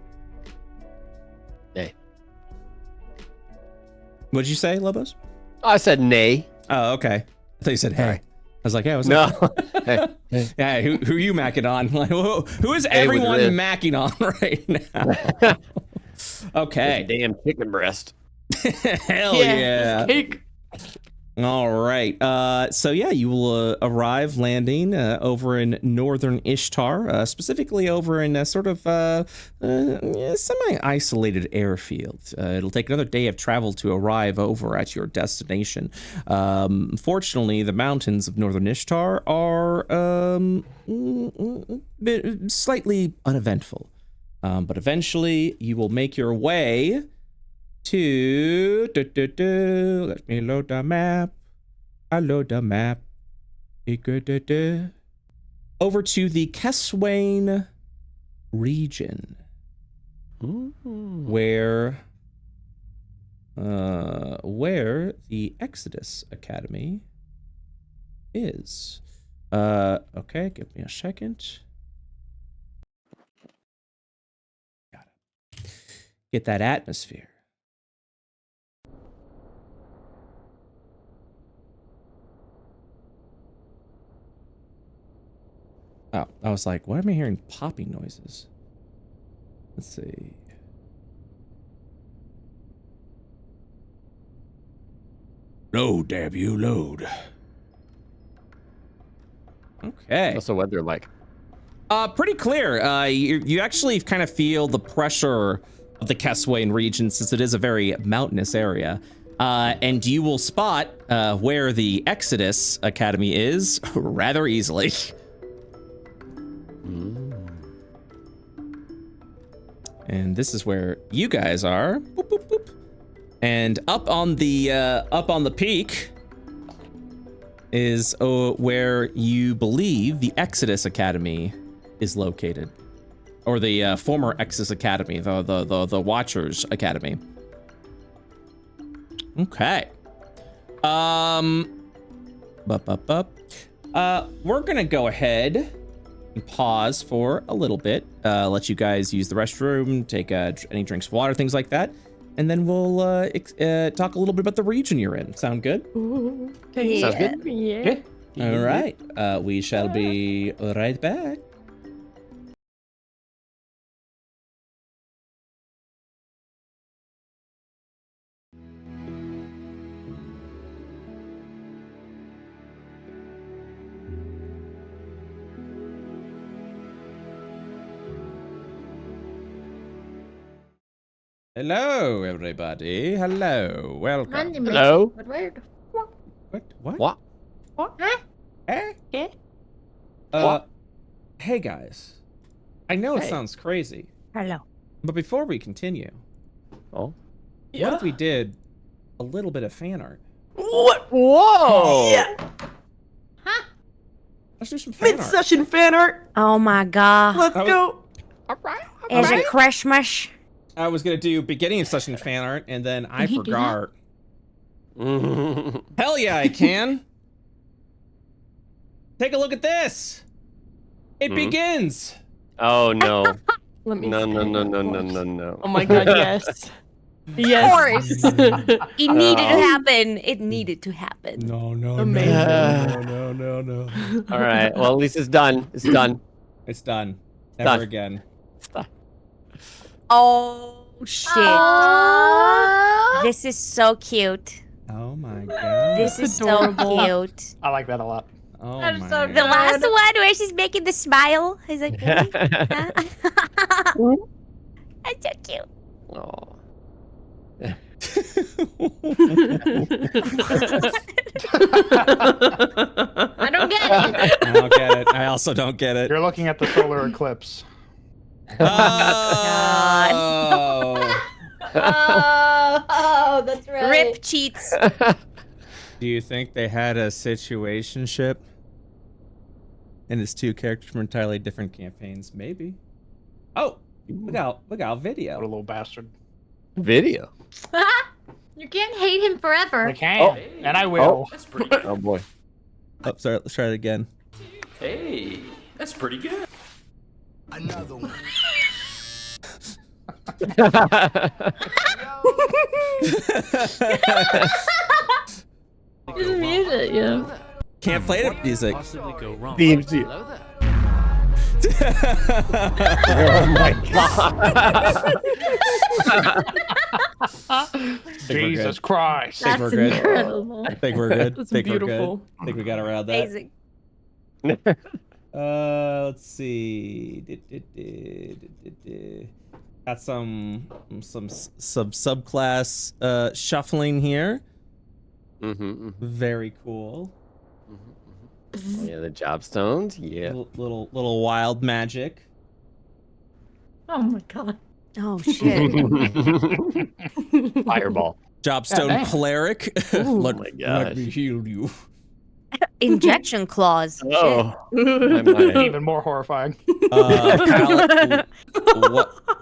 Nay. What'd you say, Lobos? I said nay. Oh, okay. I thought you said hey. Sorry. I was like, yeah, I was No. like, Hey. yeah, who you macking on? Like, who is Hey, with everyone Riz. macking on right now? Okay. Damn chicken breast. Hell yeah. Cake. All right. So yeah, you will arrive landing over in northern Ishtar, specifically over in a sort of semi-isolated airfield. It'll take another day of travel to arrive over at your destination. Fortunately, the mountains of northern Ishtar are slightly uneventful. But eventually, you will make your way to let me load the map. I load the map. Over to the Keswain region, where the Exodus Academy is. Okay, give me a second. Got it. Get that atmosphere. Oh, I was like, why am I hearing popping noises? Let's see. Load, damn you, load. Okay. What's the weather like? Pretty clear. You actually kind of feel the pressure of the Keswain region since it is a very mountainous area. And you will spot where the Exodus Academy is rather easily. And this is where you guys are. Boop, boop, boop. And up on the peak is where you believe the Exodus Academy is located, or the former Exodus Academy, the Watchers Academy. Okay. We're gonna go ahead and pause for a little bit, let you guys use the restroom, take any drinks of water, things like that, and then we'll talk a little bit about the region you're in. Sound good? Ooh, Sounds good. Yeah. All right. We shall be right back. Hello, everybody. Hello. Welcome. Hello. What word? What? What? Eh? Yeah. Hey guys. I know it Hey. sounds crazy, Hello. but before we continue, Oh. what if we did a little bit of fan art? What? Whoa. Yeah. Let's do some fan art. Mid-session fan art. Oh my god. Let's go. Is it Christmas? I was gonna do beginning of session fan art, and then I forgot. Hell yeah, I can. Take a look at this. It begins. Oh no. Let me No, see. no, no, no, no, no, no. Oh my god, yes. Yes. It needed to happen. It needed to happen. No, Amazing. no. All right. Well, at least it's done. It's done. It's done. Done. Never again. It's done. Oh shit. Aww. This is so cute. Oh my god. This is so adorable. cute. I like that a lot. Oh That is my so The god. last one where she's making the smile. He's like, really? Huh? That's so cute. Oh. I don't get it. I don't get it. I also don't get it. You're looking at the solar eclipse. Oh. Oh, that's right. Rip cheats. Do you think they had a situationship? And it's two characters from entirely different campaigns? Maybe. Oh, look out video. What a little bastard. Video. You can't hate him forever. I can, and I will. Oh boy. Oh, sorry. Let's try it again. Hey, that's pretty good. Another one. Just music, yeah. Can't play the music. Possibly go wrong. Theme too. Hello there. Oh my god. Jesus Christ. Think we're That's good. incredible. I think we're good. That's think beautiful. We're good. I think we got around that. Amazing. Let's see. Got some subclass shuffling here. Very cool. Yeah, the job stones. Yeah. Little wild magic. Oh my god. Oh shit. Fireball. Jobstone damn. cleric. Oh let, my let gosh. me heal you. Injection claws. Oh. My mind. Even more horrifying.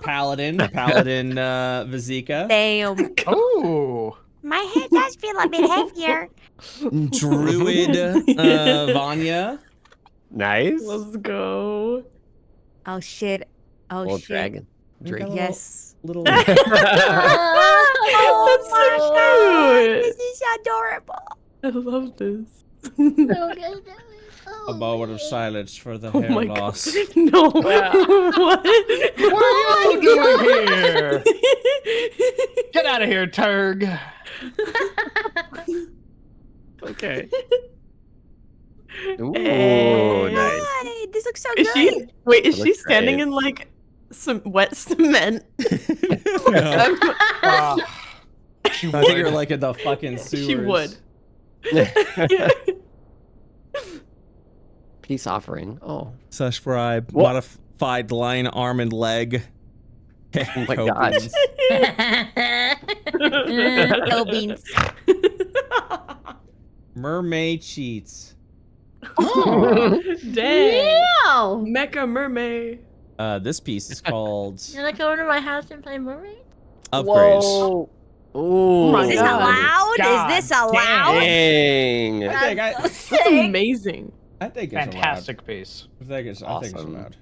Paladin Vizika. Damn. Oh. My head does feel a bit heavier. Druid Vanya. Nice. Let's go. Oh shit. Oh Old shit. dragon. We got a Yes. Little. Oh, That's so cute. This is adorable. I love this. so good. A moment of silence for the Oh hair my loss. god. No. What? What are you doing here? Get out of here, Turg. Okay. Ooh, Hey. nice. Hey, this looks so Is good. she? Wait, is That she looks standing great. in like some wet cement? No, She I think would. you're like in the fucking sewers. She would. Peace offering. Oh. Subscribe. What? Modified line, arm, and leg. Oh my god. No beans. Mermaid cheats. Oh, dang. Wow. Mecha mermaid. This piece is called You wanna come over to my house and play mermaid? Upgrades. Whoa. Ooh. my Is this God. allowed? God Is this allowed? Dang. I think That's amazing. I think it's Fantastic piece. allowed. I think it's Awesome. allowed.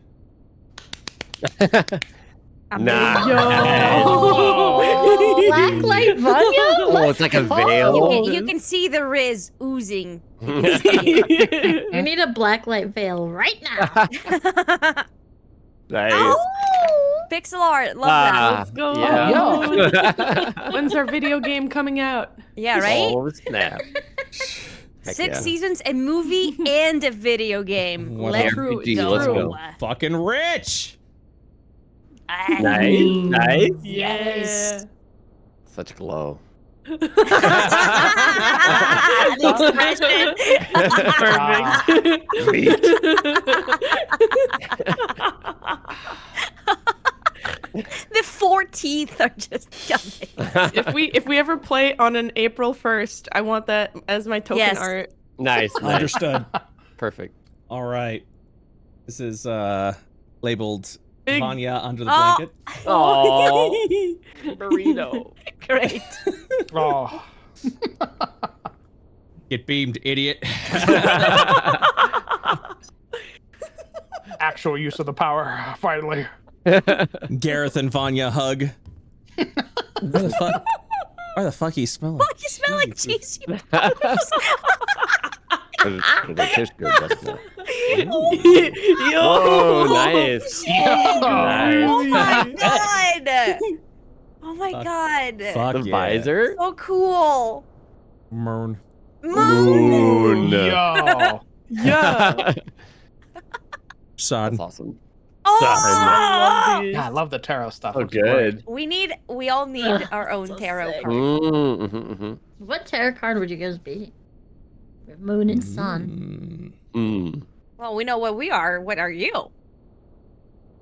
Nah. Oh, black light Vanya? Oh, it's like a veil. You can see the Riz oozing. You need a black light veil right now. Nice. Oh, pixel art. Love Let's go. Yeah. When's our video game coming out? that. Yeah, right? Oh, snap. Heck 6 yeah. seasons, a movie, and a video game. What Let's True, RPG, go. let's go. Fucking rich. Nice. Nice. Yeah. Such glow. The expression. The 4 teeth are just amazing. If we ever play on an April 1st, I want that as my token Yes. art. Nice. Nice. Understood. Perfect. All right. This is labeled Big- Vanya under the Oh. blanket. Oh. Burrito. Great. Oh, Get beamed, idiot. actual use of the power, finally. Gareth and Vanya hug. Where the fuck you smell? Oh, you smell like cheese. You They taste good, doesn't it? Yo. Oh, nice. Oh Nice. my god! Oh my Fuck. god! Fuck The yeah. visor? So cool. Moon. Moon. Yo. Yeah. Son. That's awesome. Oh! Yeah, I love the tarot stuff. Oh, Looks great. good. We all need our own so tarot sick. card. Mm-hmm. What tarot card would you guys be? We have moon and sun. Mm. Well, we know what we are. What are you?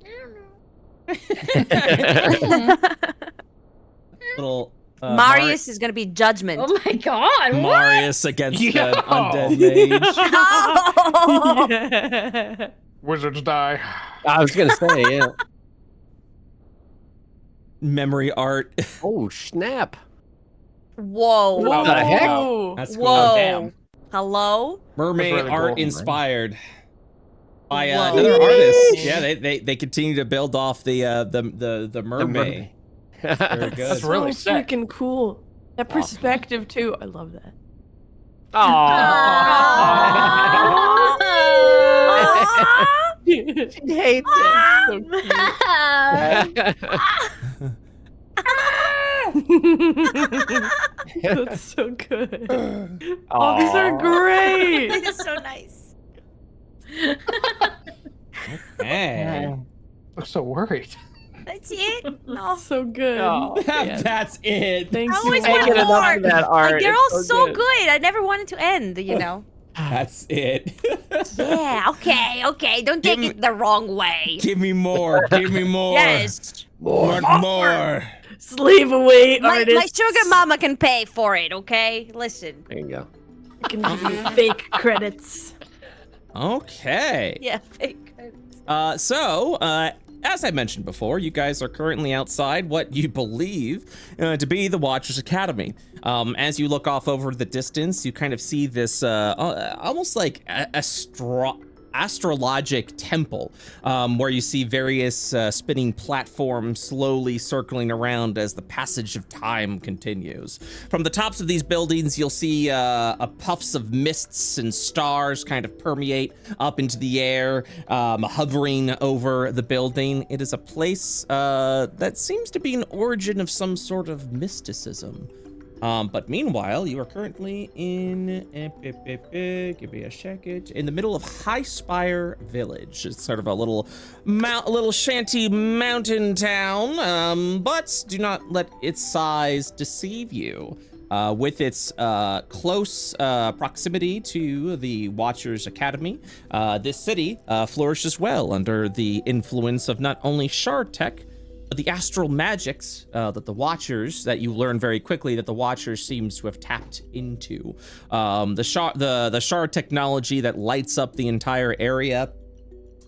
I don't know. Little Marius is gonna be judgment. Oh my god! What? Marius against Yo. the undead mage. Oh! Yeah. Wizards die. I was gonna say, yeah. Memory art. Oh, snap. Whoa! What the heck? Whoa. That's cool. Whoa! Damn. Hello? Mermaid really art cool, man. inspired by Whoa. another artist. Yeah, they continue to build off the mermaid. Very good. That's really so sick. freaking cool. That perspective too. I love that. She hates That's so good. Oh, these are great. It is so nice. Hey. Looks so worried. That's it? No. So good. That's it. Thank I you. always Can't want get enough more. of that art. Like, they're It's all so good. I never want it to end, you know? That's it. Yeah, okay. Don't take it the wrong way. Give me more. Give me more. Yes. More. Slave away, My artists. sugar mama can pay for it, okay? Listen. There you go. I can give you fake credits. Okay. Yeah, fake. So, as I mentioned before, you guys are currently outside what you believe to be the Watchers Academy. As you look off over the distance, you kind of see this almost like astrologic temple, where you see various spinning platforms slowly circling around as the passage of time continues. From the tops of these buildings, you'll see puffs of mists and stars kind of permeate up into the air, hovering over the building. It is a place that seems to be an origin of some sort of mysticism. But meanwhile, you are currently in, give me a second, in the middle of High Spire Village. It's sort of a little shanty mountain town, but do not let its size deceive you. With its close proximity to the Watchers Academy, this city flourishes well under the influence of not only shard tech, the astral magics that the Watchers, that you learn very quickly that the Watchers seems to have tapped into. The shard technology that lights up the entire area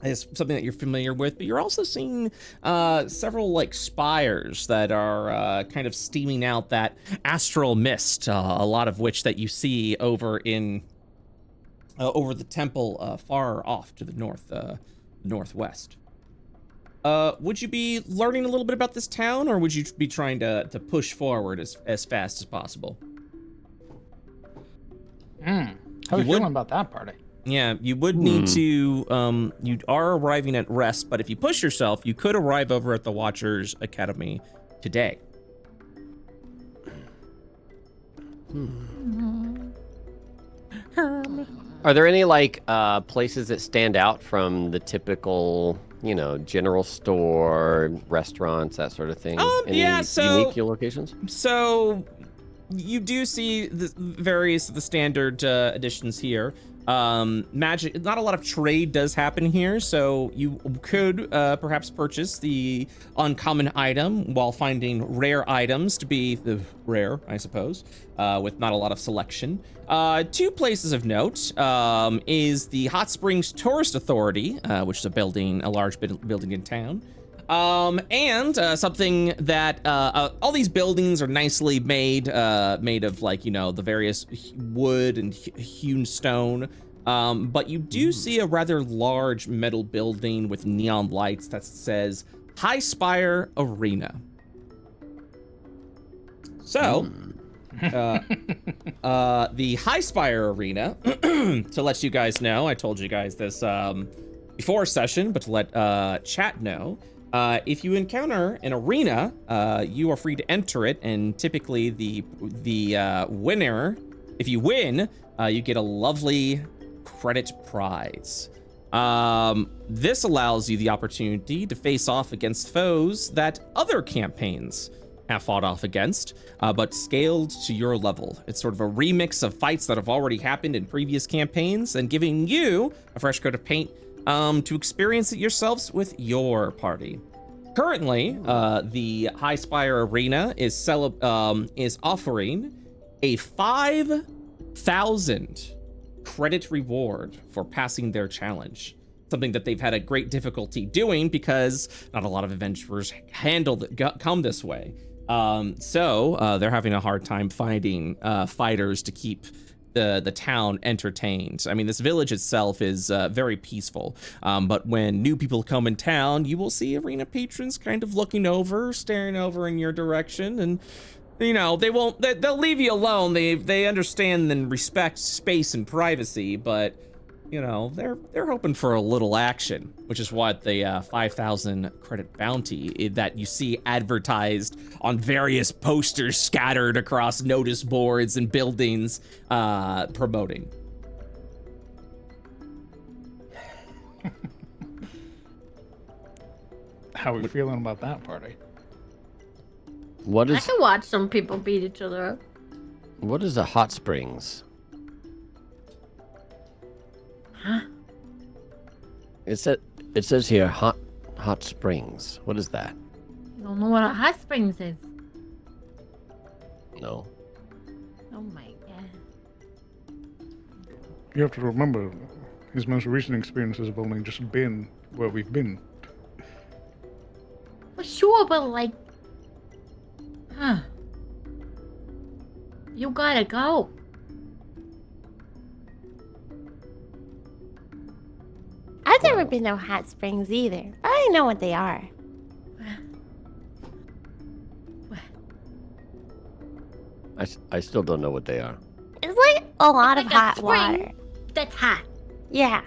is something that you're familiar with, but you're also seeing several like spires that are kind of steaming out that astral mist, a lot of which that you see over in over the temple far off to the northwest. Would you be learning a little bit about this town, or would you be trying to push forward as fast as possible? How are you feeling about that party? Yeah, you would need to, you are arriving at rest, but if you push yourself, you could arrive over at the Watchers Academy today. Are there any like places that stand out from the typical, you know, general store, restaurants, that sort of thing? Any unique locations? So you do see the various the standard additions here. Magic, not a lot of trade does happen here, so you could perhaps purchase the uncommon item while finding rare items to be the rare, I suppose, with not a lot of selection. Two places of note is the Hot Springs Tourist Authority, which is a large building in town. And something that all these buildings are nicely made of, like, you know, the various wood and hewn stone. But you do see a rather large metal building with neon lights that says High Spire Arena. So, the High Spire Arena, to let you guys know, I told you guys this before session, but to let chat know, if you encounter an arena, you are free to enter it, and typically the winner, if you win, you get a lovely credit prize. This allows you the opportunity to face off against foes that other campaigns have fought off against, but scaled to your level. It's sort of a remix of fights that have already happened in previous campaigns and giving you a fresh coat of paint to experience it yourselves with your party. Currently, the High Spire Arena is offering a 5,000 credit reward for passing their challenge. Something that they've had a great difficulty doing because not a lot of adventurers come this way. So they're having a hard time finding fighters to keep the town entertained. I mean, this village itself is very peaceful, but when new people come in town, you will see arena patrons kind of looking over, staring over in your direction, and you know, they'll leave you alone. They understand and respect space and privacy, but you know, they're hoping for a little action, which is what the 5,000 credit bounty that you see advertised on various posters scattered across notice boards and buildings promoting. How are we feeling about that party? I can watch some people beat each other up. What is a hot springs? Huh? It says here hot springs. What is that? You don't know what a hot springs is? No. Oh my god. You have to remember, his most recent experiences have only just been where we've been. Well, sure, but like, you gotta go. I've never been to hot springs either. I don't know what they are. I still don't know what they are. It's like a lot It's of like a hot spring water. that's hot, Yeah.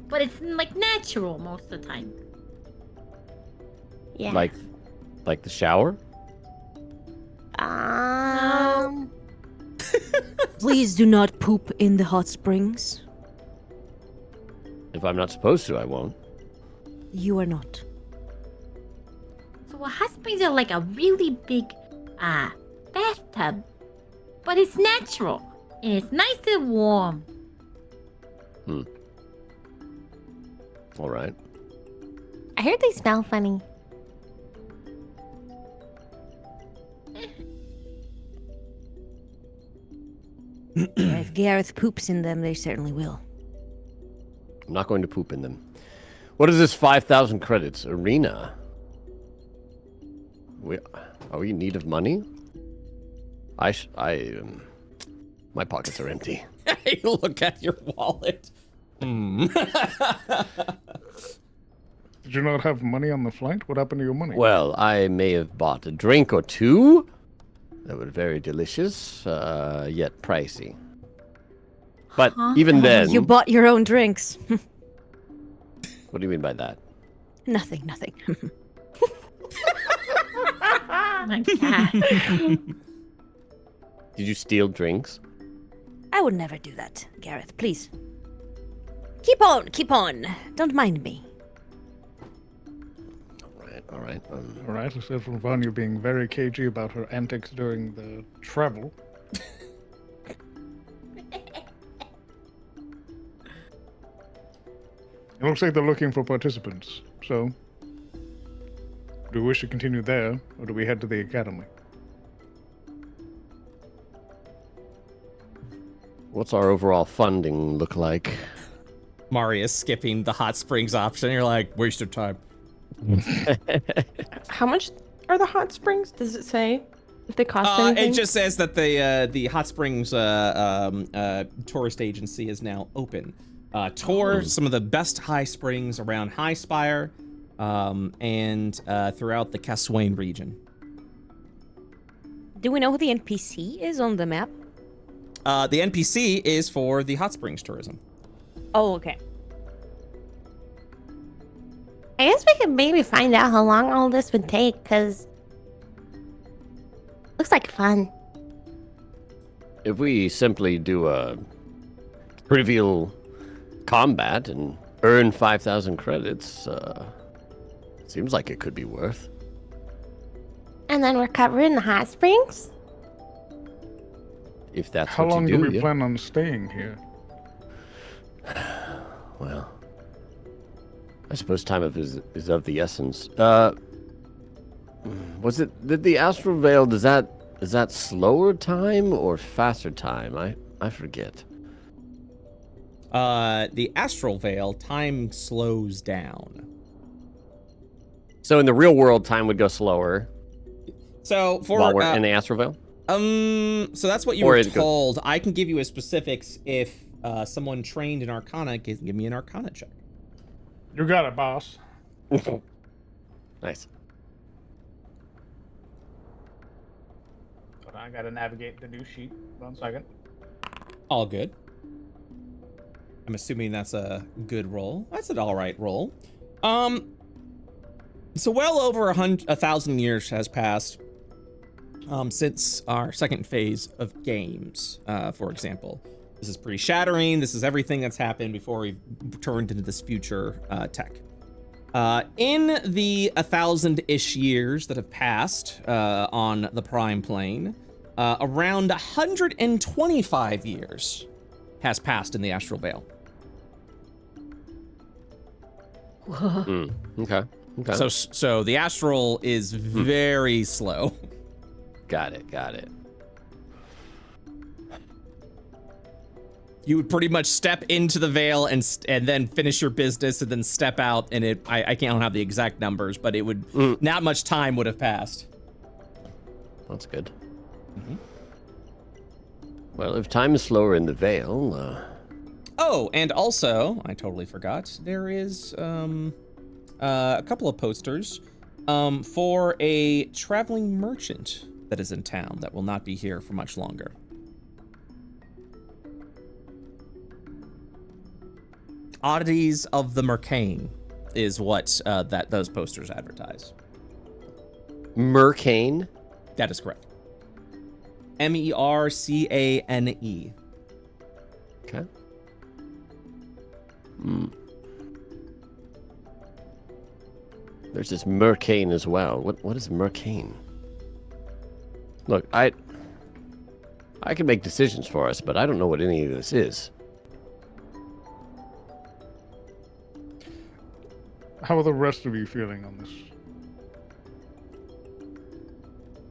but it's like natural most of the time. Yeah. Like the shower? Please do not poop in the hot springs. If I'm not supposed to, I won't. You are not. So hot springs are like a really big bathtub, but it's natural and it's nice and warm. All right. I heard they smell funny. If Gareth poops in them, they certainly will. I'm not going to poop in them. What is this 5,000 credits? Arena. Are we in need of money? My pockets are empty. Hey, look at your wallet. Did you not have money on the flight? What happened to your money? Well, I may have bought a drink or two that were very delicious, yet pricey. But even then... You bought your own drinks. What do you mean by that? Nothing. Oh my god. Did you steal drinks? I would never do that, Gareth. Please. Keep on. Don't mind me. All right. All right, aside from Vanya being very cagey about her antics during the travel. It looks like they're looking for participants, so do we wish to continue there, or do we head to the academy? What's our overall funding look like? Maria's skipping the hot springs option. You're like, waste of time. How much are the hot springs? Does it say if they cost anything? It just says that the hot springs tourist agency is now open. Tour some of the best high springs around High Spire and throughout the Caswain region. Do we know who the NPC is on the map? The NPC is for the hot springs tourism. Oh, okay. I guess we could maybe find out how long all this would take, because looks like fun. If we simply do a trivial combat and earn 5,000 credits, it seems like it could be worth. And then we're covering the hot springs? If that's How what long you do do, we plan on staying here? Well, I suppose time is of the essence. Did the astral veil, is that slower time or faster time? I forget. The astral veil, time slows down. So in the real world, time would go slower. So while we're in the astral veil? So that's what you were told. I can give you a specifics if someone trained in Arcana can give me an Arcana check. You got it, boss. Nice. But I gotta navigate the new sheet. 1 second. All good. I'm assuming that's a good roll. That's an all right roll. So well over 1,000 years has passed since our second phase of games, for example. This is pretty shattering. This is everything that's happened before we turned into this future tech. In the 1,000-ish years that have passed on the Prime Plane, around 125 years has passed in the Astral Veil. Okay. So the Astral is very slow. Got it. You would pretty much step into the veil and then finish your business and then step out, and I don't have the exact numbers, but it would not much time would have passed. That's good. Well, if time is slower in the veil, Oh, and also, I totally forgot, there is a couple of posters for a traveling merchant that is in town that will not be here for much longer. Oddities of the Mercane is what those posters advertise. Mercane? That is correct. Mercane. Okay. There's this Mercane as well. What is Mercane? Look, I can make decisions for us, but I don't know what any of this is. How are the rest of you feeling on this?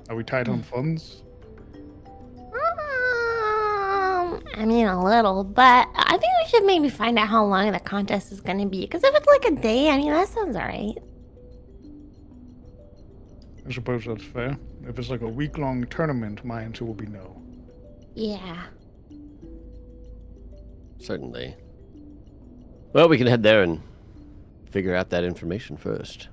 Are we tight on funds? I mean, a little, but I think we should maybe find out how long the contest is gonna be. Because if it's like a day, I mean, that sounds alright. I suppose that's fair. If it's like a week-long tournament, my answer will be no. Yeah. Certainly. Well, we can head there and figure out that information first.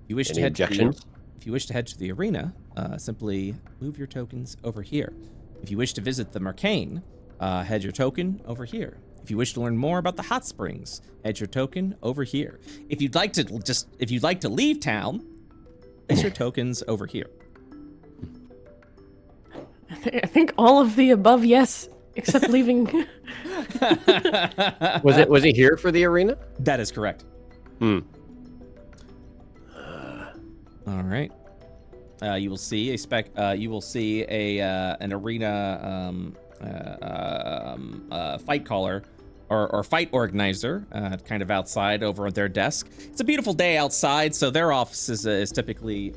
You wish Any to head objections? If you wish to head to the arena, simply move your tokens over here. If you wish to visit the Mercane, head your token over here. If you wish to learn more about the hot springs, head your token over here. If you'd like to leave town, place your tokens over here. I think all of the above, yes, except leaving. Was it here for the arena? That is correct. Hmm. All right. You will see an arena fight caller or fight organizer kind of outside over at their desk. It's a beautiful day outside, so their office is typically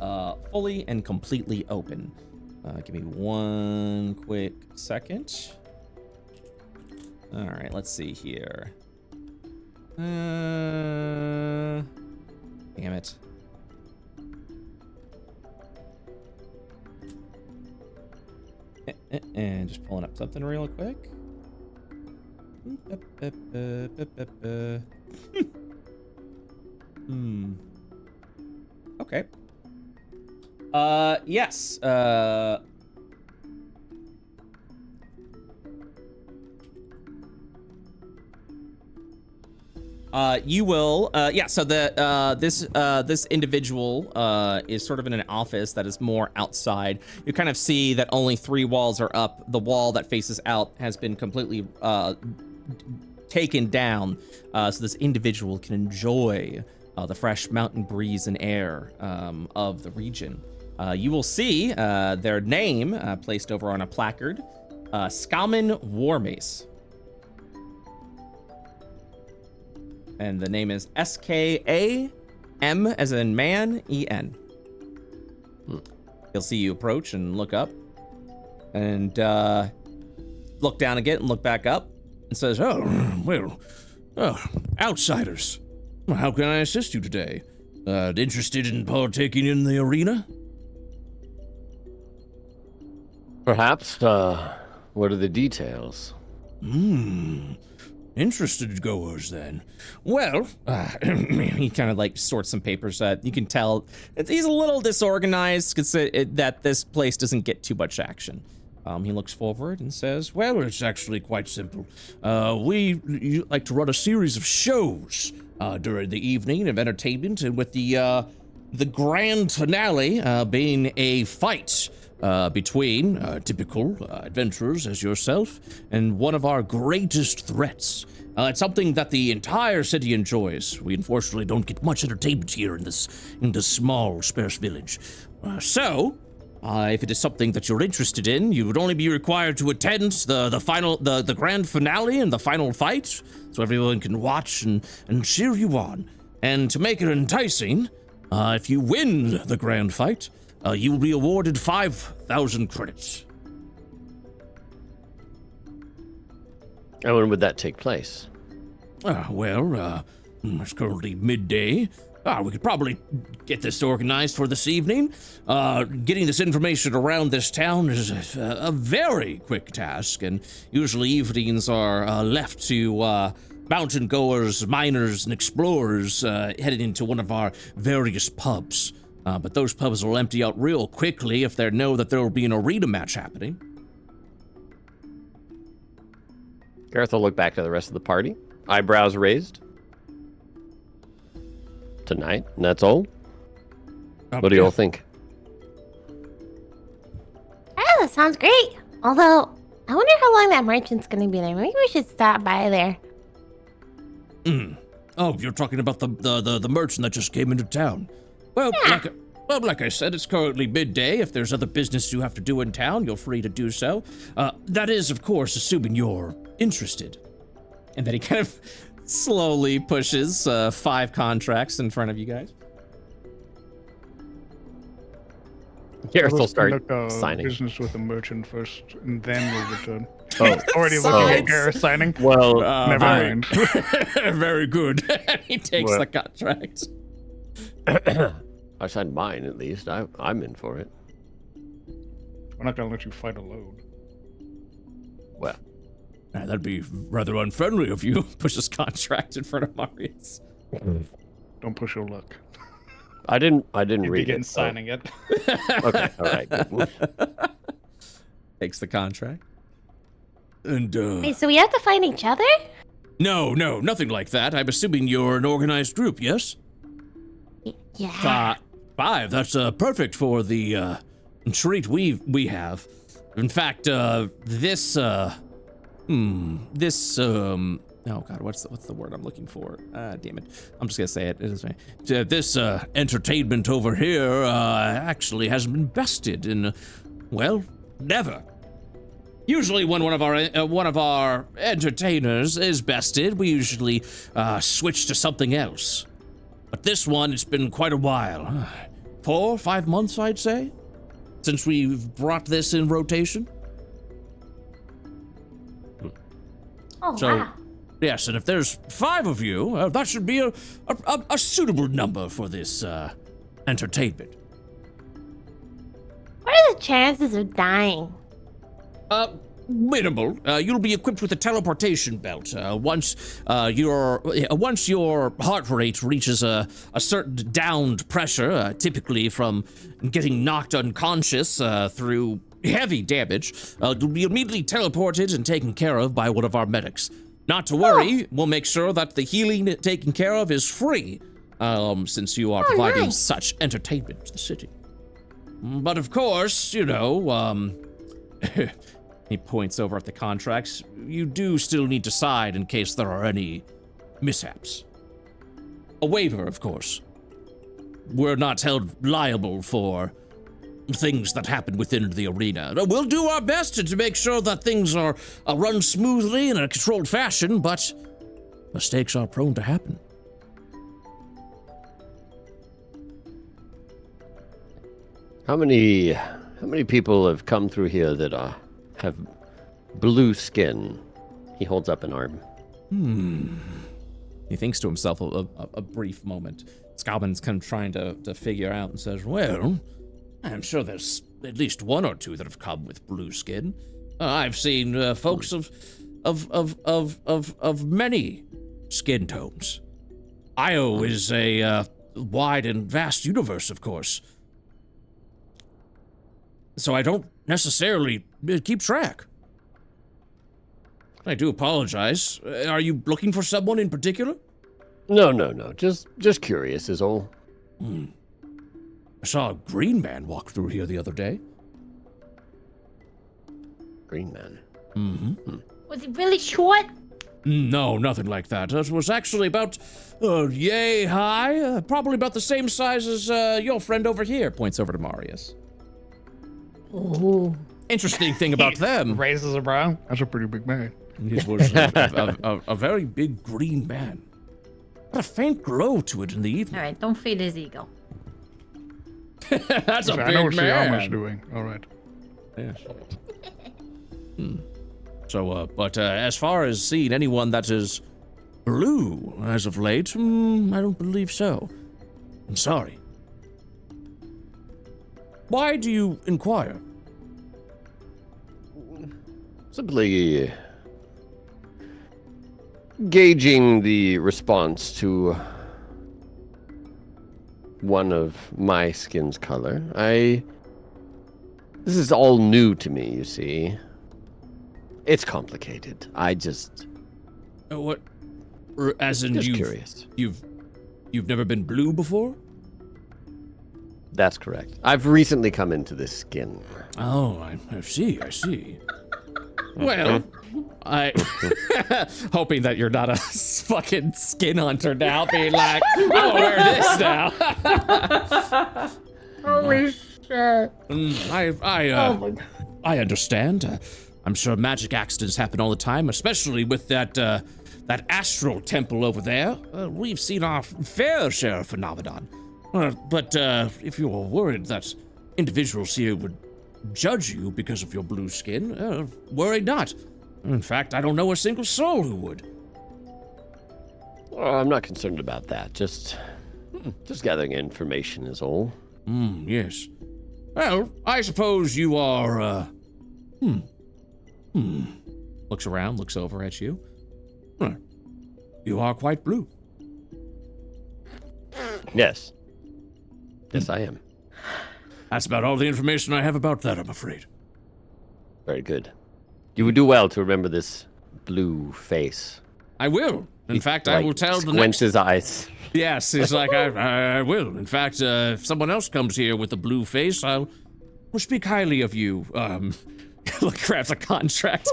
fully and completely open. Give me one quick second. All right, let's see here. Damn it. And just pulling up something real quick. Okay. Yes. You will, yeah, so this individual is sort of in an office that is more outside. You kind of see that only 3 walls are up. The wall that faces out has been completely taken down, so this individual can enjoy the fresh mountain breeze and air of the region. You will see their name placed over on a placard, Skaman Warmace. And the name is S-K-A-M as in man, E-N. He'll see you approach and look up. And look down again and look back up. And says, Outsiders. Well, how can I assist you today? Interested in partaking in the arena? Perhaps. What are the details? Interested goers, then. Well, he kind of like sorts some papers. You can tell he's a little disorganized because that this place doesn't get too much action. He looks forward and says, well, it's actually quite simple. We like to run a series of shows during the evening of entertainment, and with the grand finale being a fight between typical adventurers as yourself and one of our greatest threats. It's something that the entire city enjoys. We unfortunately don't get much entertainment here in this small, sparse village. So, if it is something that you're interested in, you would only be required to attend the grand finale and the final fight, so everyone can watch and cheer you on. And to make it enticing, if you win the grand fight, you will be awarded 5,000 credits. And when would that take place? It's currently midday. We could probably get this organized for this evening. Getting this information around this town is a very quick task, and usually evenings are left to mountain goers, miners, and explorers headed into one of our various pubs. But those pubs will empty out real quickly if they know that there will be an arena match happening. Gareth will look back to the rest of the party, eyebrows raised. Tonight, and that's all? What do you all think? Oh, that sounds great. Although, I wonder how long that merchant's gonna be there. Maybe we should stop by there. Oh, you're talking about the merchant that just came into town. Well, yeah. like I said, it's currently midday. If there's other business you have to do in town, you're free to do so. That is, of course, assuming you're interested. And then he kind of slowly pushes 5 contracts in front of you guys. Gareth will Let's start conduct signing. business with the merchant first, and then we'll return. Oh, Already looking at Gareth signing. well, Never mind. Very good. He takes Well- the contract. I signed mine at least. I'm in for it. We're not gonna let you fight alone. Well, That'd be rather unfriendly of you. Push this contract in front of Marius. Don't push your luck. I didn't You read begin it. so- signing it. Okay, all right. Good. Takes the contract. And, Wait, so we have to find each other? no, nothing like that. I'm assuming you're an organized group, yes? Yeah. 5. That's perfect for the treat we have. In fact, this oh god, what's the word I'm looking for? Damn it. I'm just gonna say it. This entertainment over here actually hasn't been bested in, well, never. Usually when one of our entertainers is bested, we usually switch to something else. But this one, it's been quite a while. 4 or 5 months, I'd say, since we've brought this in rotation. Oh, So, wow. yes, and if there's 5 of you, that should be a suitable number for this entertainment. What are the chances of dying? Minimal. You'll be equipped with a teleportation belt. Once your heart rate reaches a certain downed pressure, typically from getting knocked unconscious through heavy damage, you'll be immediately teleported and taken care of by one of our medics. Not to worry, we'll make sure that the healing taken care of is free, since you are providing nice. such entertainment to the city. But of course, you know, he points over at the contracts. You do still need to sign in case there are any mishaps. A waiver, of course. We're not held liable for things that happen within the arena. We'll do our best to make sure that things are run smoothly in a controlled fashion, but mistakes are prone to happen. How many people have come through here that have blue skin? He holds up an arm. He thinks to himself a brief moment. Scalman's kind of trying to figure out and says, well, I'm sure there's at least 1 or 2 that have come with blue skin. I've seen folks of many skin tones. Io is a wide and vast universe, of course. So I don't necessarily keep track. I do apologize. Are you looking for someone in particular? No. Just curious is all. I saw a green man walk through here the other day. Green man. Mm-hmm. Was it really short? No, nothing like that. It was actually about yay high, probably about the same size as your friend over here. points over to Marius. Ooh. Interesting thing about them. Raises a brow. That's a pretty big man. He was a very big green man. Had a faint glow to it in the evening. All right, don't feed his ego. That's a I know what big Siama's man. doing. All right. Yes. So, but as far as seeing anyone that is blue as of late, I don't believe so. I'm sorry. Why do you inquire? Simply gauging the response to one of my skin's color. This is all new to me, you see. It's complicated. I just... What? As in Just you've, curious. You've never been blue before? That's correct. I've recently come into this skin. Oh, I see. Well, I Hoping that you're not a fucking skin hunter now, being like, I'll wear this now. Holy shit. I understand. I'm sure magic accidents happen all the time, especially with that astral temple over there. We've seen our fair share of phenomenon. But if you are worried that individuals here would judge you because of your blue skin. Worry not. In fact, I don't know a single soul who would. Oh, I'm not concerned about that. Just gathering information is all. Yes. Well, I suppose you are, Looks around, looks over at you. You are quite blue. Yes. Yes, I am. That's about all the information I have about that, I'm afraid. Very good. You would do well to remember this blue face. I will. In fact, I will tell the Squints next... his eyes. Yes, it's like I will. In fact, if someone else comes here with a blue face, will speak highly of you. Look, grabs a contract.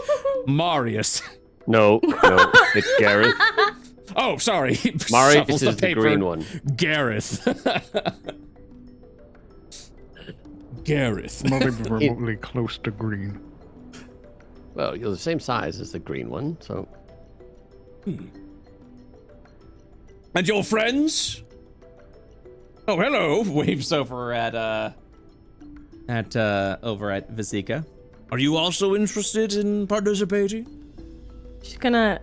Marius. No, it's Gareth. Oh, sorry. Marius is the green one. Gareth. Gareth. Not even remotely close to green. Well, you're the same size as the green one, so... And your friends? Oh, hello. Waves over at Vizika. Are you also interested in participating? She's gonna,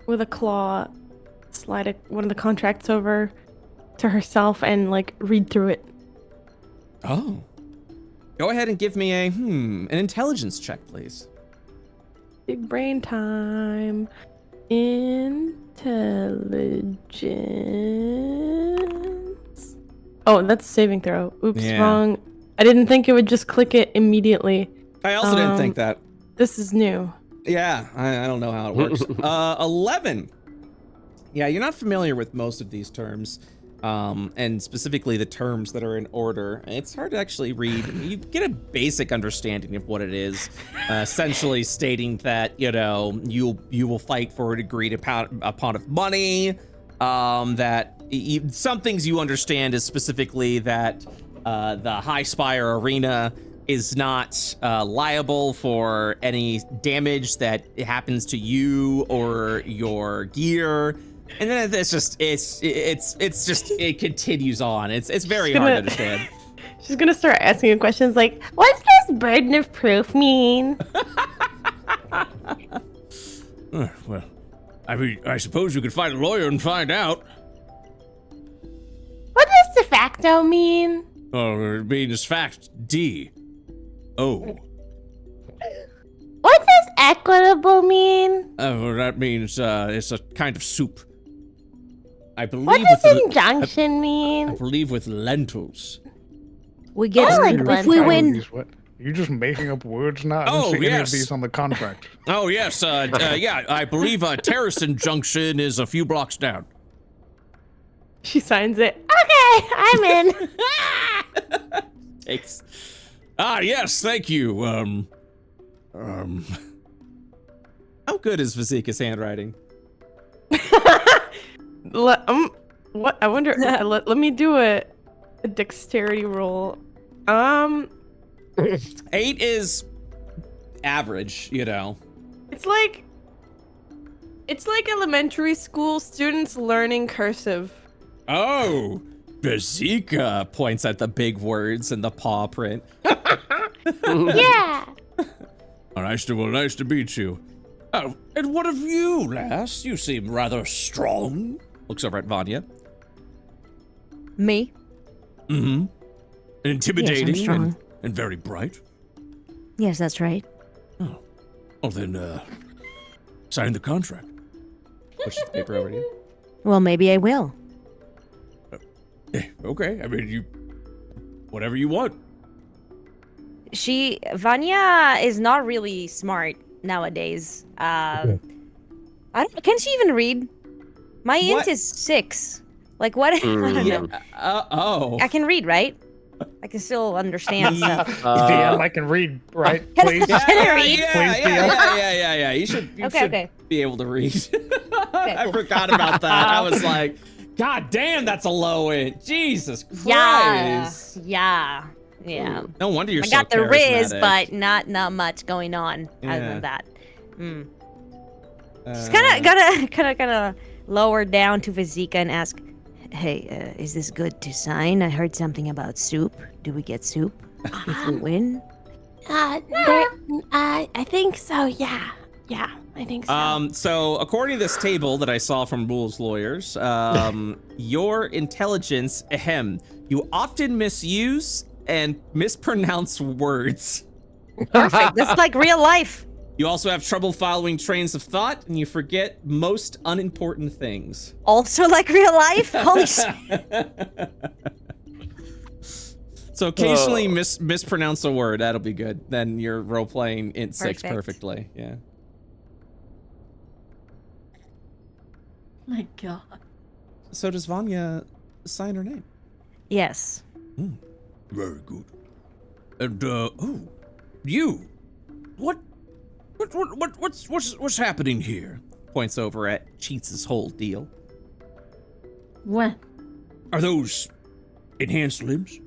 with a claw, slide one of the contracts over to herself and like read through it. Oh. Go ahead and give me an intelligence check, please. Big brain time. Intelligence. Oh, that's a saving throw. Oops, Yeah. wrong. I didn't think it would just click it immediately. I also didn't think that. This is new. Yeah, I don't know how it works. 11. Yeah, you're not familiar with most of these terms, and specifically the terms that are in order. It's hard to actually read. You get a basic understanding of what it is, essentially stating that, you know, you will fight for an agreed upon of money, some things you understand is specifically that the High Spire Arena is not liable for any damage that happens to you or your gear. And then it continues on. It's very hard to understand. She's gonna start asking you questions like, "What's this burden of proof mean?" Well, I mean, I suppose you could find a lawyer and find out. What does de facto mean? Oh, it means fact D. Oh. What does equitable mean? Oh, well, that means it's a kind of soup. I believe. What does injunction mean? I believe with lentils. We get I like if we win. What? You're just making up words now? I Oh, didn't see any of yes. these on the contract. Oh yes, yeah. I believe a terrace injunction is a few blocks down. She signs it. Okay, I'm in. Thanks. Yes, thank you. How good is Vizika's handwriting? What? I wonder. let me do a dexterity roll. 8 is average, you know. It's like elementary school students learning cursive. Oh, Vizika points at the big words in the paw print. Yeah. nice to meet you. Oh, and what of you, lass? You seem rather strong. Looks over at Vanya. Me? Mm-hmm. Intimidating strong. and very bright. Yes, that's right. Oh. Well then, sign the contract. Pushes the paper over to you. Well, maybe I will. Okay, I mean, whatever you want. Vanya is not really smart nowadays. Can she even read? My int is 6. Like what? I don't know. I can read, right? I can still understand stuff. DM, I can read, right? Can Please. I read? Yeah. You should be able to read. I forgot about that. I was like, God damn, that's a low int. Jesus Christ. Yeah. No wonder you're I so got the riz, charismatic. but not much going on other than that. Just kind of lower down to Vizika and ask, Hey, is this good to sign? I heard something about soup. Do we get soup if we win? I think so. Yeah, I think so. So according to this table that I saw from Rules Lawyers, your intelligence, you often misuse and mispronounce words. Perfect. That's like real life. You also have trouble following trains of thought, and you forget most unimportant things. Also like real life? Holy shit. So occasionally mispronounce a word. That'll be good. Then you're role-playing int 6 perfectly. Yeah. My God. So does Vanya sign her name? Yes. Very good. And you, what's happening here? Points over at Cheats' whole deal. What? Are those enhanced limbs?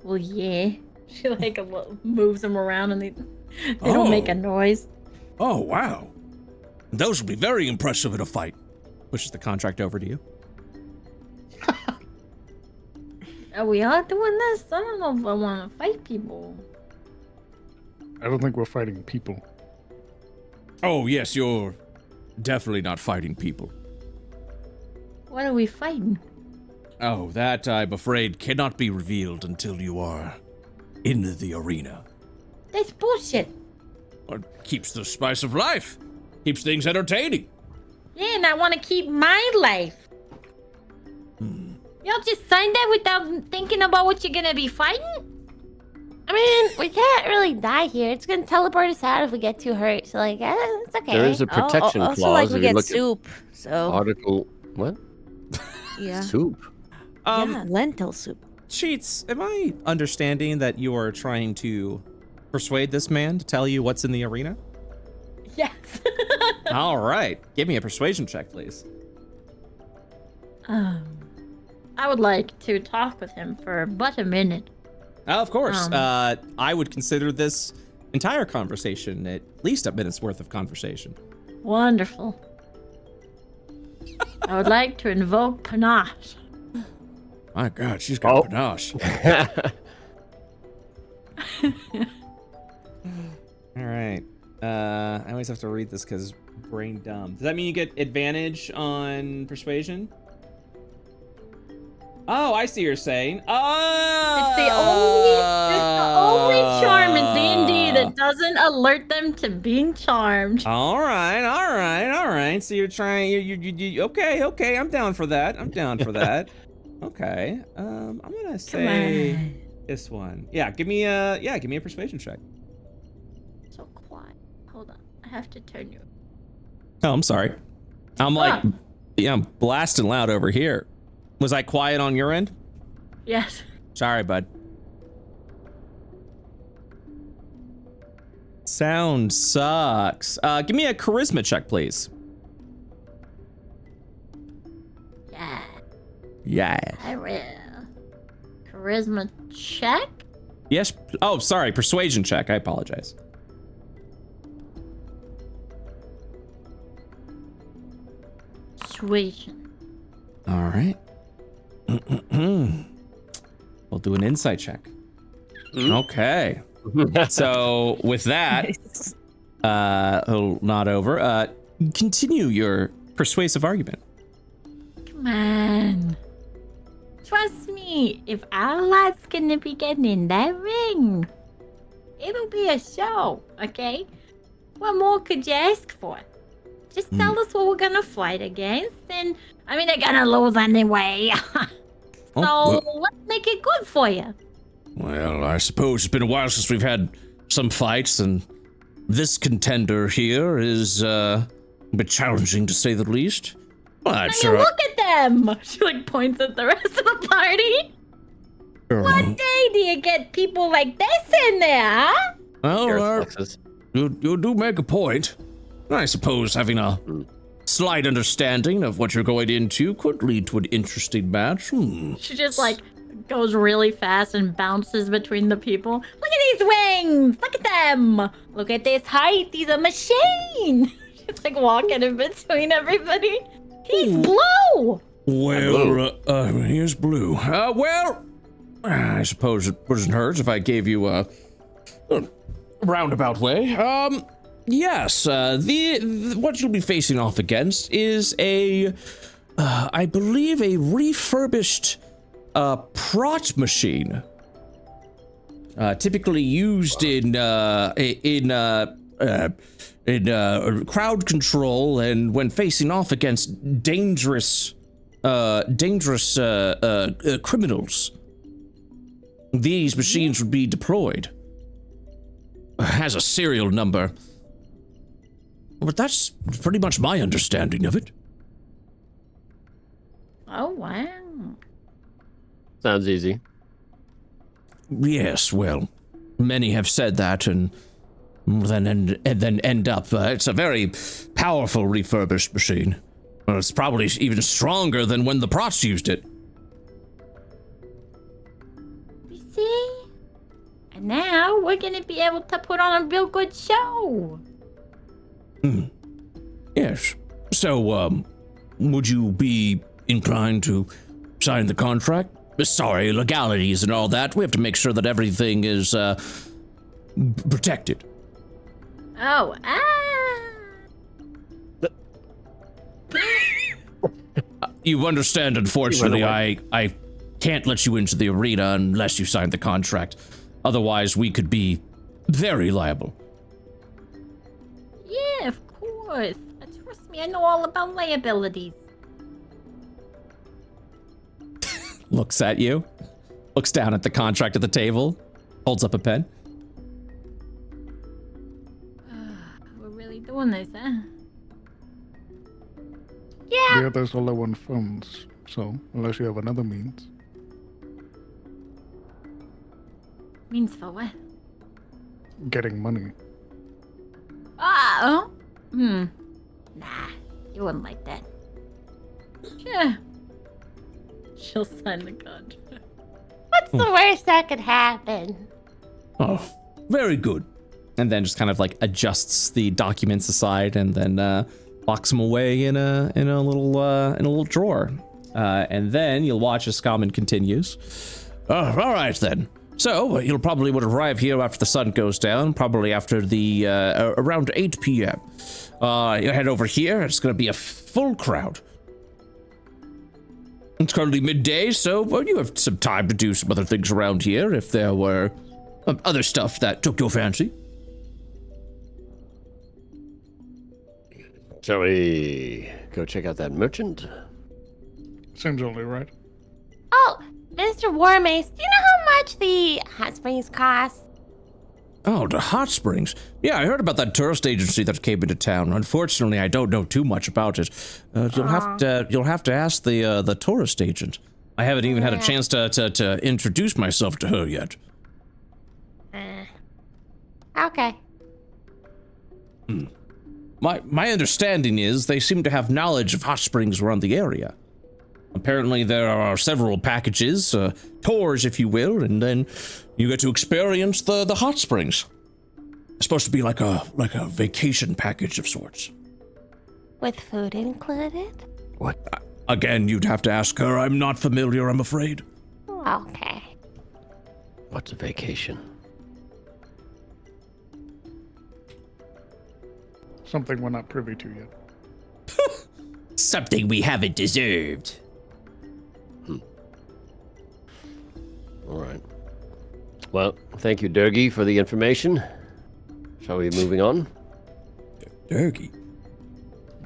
Well, yeah. She like moves them around and they don't make a noise. Oh, wow. Those will be very impressive in a fight. Pushes the contract over to you. Are we all doing this? I don't know if I want to fight people. I don't think we're fighting people. Oh, yes, you're definitely not fighting people. What are we fighting? Oh, that, I'm afraid, cannot be revealed until you are in the arena. That's bullshit. It keeps the spice of life. Keeps things entertaining. Yeah, and I want to keep my life. Y'all just signed that without thinking about what you're gonna be fighting? I mean, we can't really die here. It's gonna teleport us out if we get too hurt. So, like, it's okay. There is a protection also, clause. like, we if you get look soup, at so... Article... What? Yeah. Soup? Yeah, lentil soup. Cheats, am I understanding that you are trying to persuade this man to tell you what's in the arena? Yes. All right. Give me a persuasion check, please. I would like to talk with him for but a minute. Of course. I would consider this entire conversation at least a minute's worth of conversation. Wonderful. I would like to invoke panache. My God, she's got panache. All right. I always have to read this because brain dumb. Does that mean you get advantage on persuasion? Oh, I see what you're saying. Oh! It's the only charm in D&D that doesn't alert them to being charmed. All right. So you're trying. You okay. I'm down for that. Okay. I'm gonna say this one. Yeah. Give me a persuasion check. So quiet. Hold on. I have to turn you. Oh, I'm sorry. I'm like, I'm blasting loud over here. Was I quiet on your end? Yes. Sorry, bud. Sound sucks. Give me a charisma check, please. Yeah. I will. Charisma check? Yes. Oh, sorry. Persuasion check. I apologize. Persuasion. All right. We'll do an insight check. Okay. So with that, he'll nod over. Continue your persuasive argument. Come on. Trust me, if our lot's gonna be getting in that ring, it'll be a show, okay? What more could you ask for? Just tell us what we're gonna fight against, and I mean, they're gonna lose anyway. So let's make it good for you. Well, I suppose it's been a while since we've had some fights, and this contender here is a bit challenging to say the least. Well, I'm sure. Look at them! She like points at the rest of the party. What day do you get people like this in there, huh? Well, you do make a point. I suppose having a slight understanding of what you're going into could lead to an interesting match. She just like goes really fast and bounces between the people. Look at these wings! Look at them! Look at this height! He's a machine! She's like walking in between everybody. He's blue! Well, here's Blue. Well, I suppose it wouldn't hurt if I gave you a roundabout way. Yes, what you'll be facing off against is I believe a refurbished prot machine. Typically used in crowd control and when facing off against dangerous criminals. These machines would be deployed. Has a serial number. But that's pretty much my understanding of it. Oh, wow. Sounds easy. Yes, well, many have said that and then end up. It's a very powerful refurbished machine. Well, it's probably even stronger than when the prots used it. You see? And now we're gonna be able to put on a real good show. Yes. So, would you be inclined to sign the contract? Sorry, legalities and all that. We have to make sure that everything is protected. Oh, You understand, unfortunately, I can't let you into the arena unless you sign the contract. Otherwise, we could be very liable. Yeah, of course. Trust me, I know all about liabilities. Looks at you, looks down at the contract at the table, holds up a pen. We're really doing this, huh? Yeah, there's only one funds, so unless you have another means. Means for what? Getting money. Oh? Nah, you wouldn't like that. Yeah. She'll sign the contract. What's the worst that could happen? Oh, very good. And then just kind of like adjusts the documents aside and then locks them away in a little drawer. And then you'll watch as Scommon continues. All right then. So you'll probably would arrive here after the sun goes down, probably after the around 8 p.m. You head over here. It's going to be a full crowd. It's currently midday, so you have some time to do some other things around here if there were other stuff that took your fancy. Shall we go check out that merchant? Seems only right. Oh, Mr. Warmace, do you know how much the hot springs cost? Oh, the hot springs. Yeah, I heard about that tourist agency that came into town. Unfortunately, I don't know too much about it. You'll have to ask the tourist agent. I haven't even had a chance to introduce myself to her yet. Okay. My understanding is they seem to have knowledge of hot springs around the area. Apparently, there are several packages, tours, if you will, and then you get to experience the hot springs. It's supposed to be like a vacation package of sorts. With food included? What? Again, you'd have to ask her. I'm not familiar, I'm afraid. Okay. What's a vacation? Something we're not privy to yet. Something we haven't deserved. All right. Well, thank you, Durgi, for the information. Shall we be moving on? Durgi?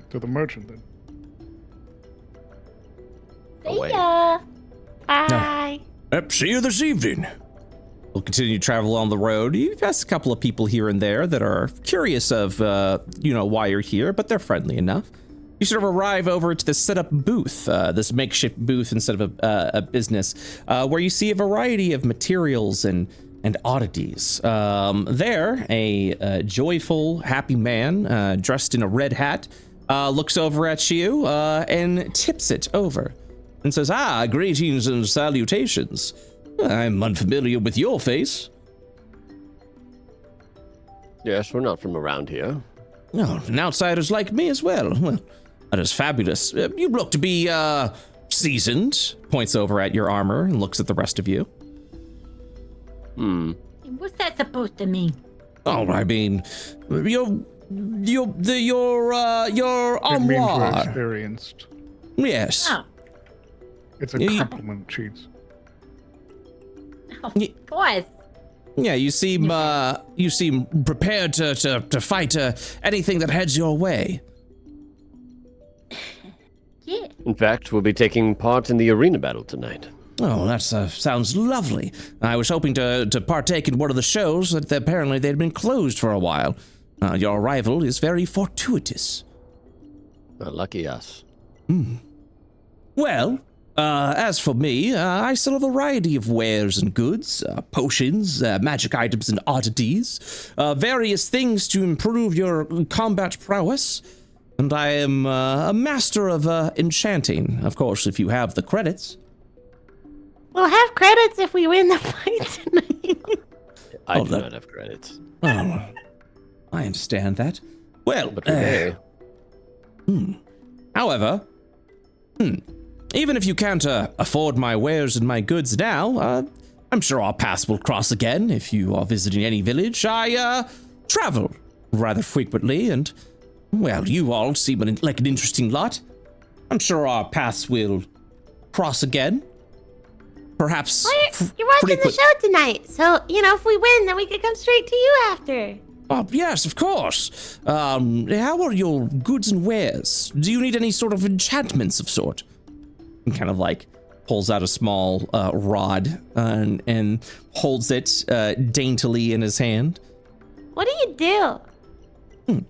To the merchant, then. See Away. ya. Bye. Yep, see you this evening. We'll continue to travel on the road. You've asked a couple of people here and there that are curious of, why you're here, but they're friendly enough. You sort of arrive over to this setup booth, this makeshift booth instead of a business, where you see a variety of materials and oddities. There, a joyful, happy man dressed in a red hat looks over at you and tips it over and says, greetings and salutations. I'm unfamiliar with your face. Yes, we're not from around here. Oh, and outsiders like me as well. Well, that is fabulous. You look to be seasoned, points over at your armor and looks at the rest of you. What's that supposed to mean? Oh, I mean, your It means we're armoire. experienced. Yes. Oh, It's a You- compliment, cheats. of course. Yeah, you seem Prepared to fight anything that heads your way. Yeah. In fact, we'll be taking part in the arena battle tonight. Oh, that sounds lovely. I was hoping to partake in one of the shows, but apparently they'd been closed for a while. Your arrival is very fortuitous. Lucky us. Well, as for me, I sell a variety of wares and goods, potions, magic items and oddities, various things to improve your combat prowess. And I am a master of enchanting, of course, if you have the credits. We'll have credits if we win the fight tonight. I do not have credits. Oh, I understand that. Well, But we may. however, even if you can't afford my wares and my goods now, I'm sure our paths will cross again if you are visiting any village. I travel rather frequently, and, well, you all seem like an interesting lot. I'm sure our paths will cross again. Perhaps. Well, you're watching the show tonight, so, if we win, then we could come straight to you after. Oh, yes, of course. How are your goods and wares? Do you need any sort of enchantments of sort? And kind of like pulls out a small rod and holds it daintily in his hand. What do you do?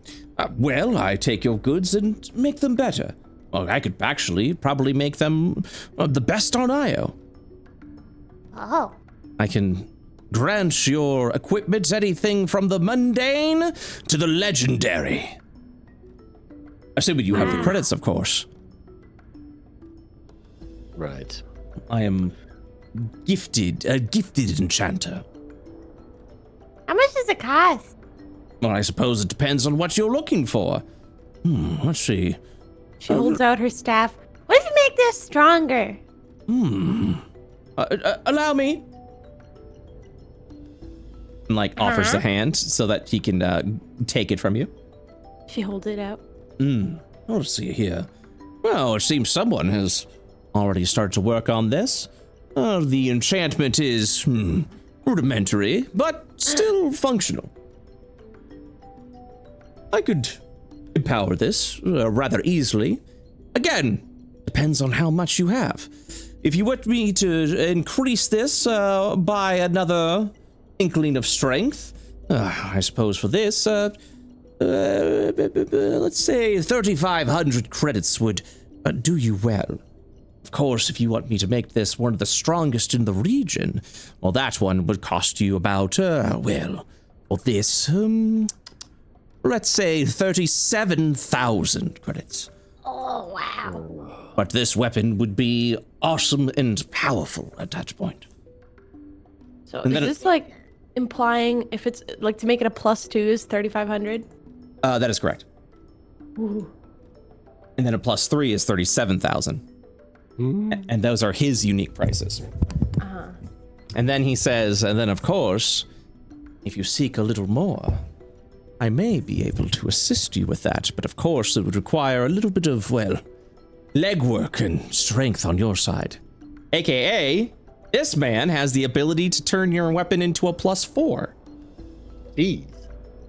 Well, I take your goods and make them better. Well, I could actually probably make them the best on Io. Oh. I can grant your equipment anything from the mundane to the legendary. Assuming you have the credits, of course. Right. I am a gifted enchanter. How much does it cost? Well, I suppose it depends on what you're looking for. Let's see. She holds out her staff. What if you make this stronger? Allow me. And offers the hand so that he can take it from you. She holds it out. Let's see here. Well, it seems someone has already started to work on this. The enchantment is rudimentary, but still functional. I could empower this rather easily. Again, depends on how much you have. If you want me to increase this by another inkling of strength, I suppose for this, let's say 3,500 credits would do you well. Of course, if you want me to make this one of the strongest in the region, well, that one would cost you about, for this, let's say 37,000 credits. Oh, wow. But this weapon would be awesome and powerful at that point. So And is then this implying if it's to make it a +2 is 3,500? That is correct. Ooh. And then a +3 is 37,000. And those are his unique prices. Uh-huh. And then he says, and then of course, If you seek a little more, I may be able to assist you with that, but of course it would require a little bit of, legwork and strength on your side. AKA, this man has the ability to turn your weapon into a +4. Jeez.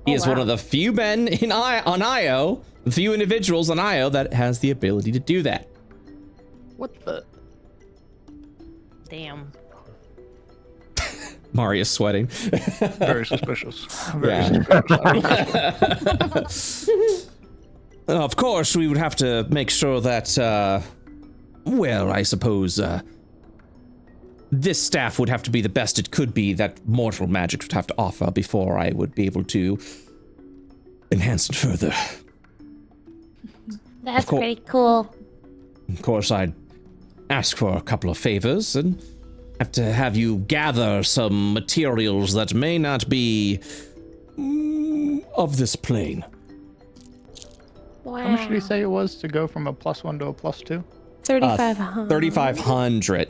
He is one of the few men on Io, the few individuals on Io that has the ability to do that. What the? Damn. Marius sweating. Very suspicious. Of course, we would have to make sure that, I suppose, this staff would have to be the best it could be that mortal magic would have to offer before I would be able to enhance it further. That's pretty cool. Of course, I'd ask for a couple of favors and have to have you gather some materials that may not be of this plane. Wow. How much did he say it was to go from a +1 to a +2? 3,500. 3,500.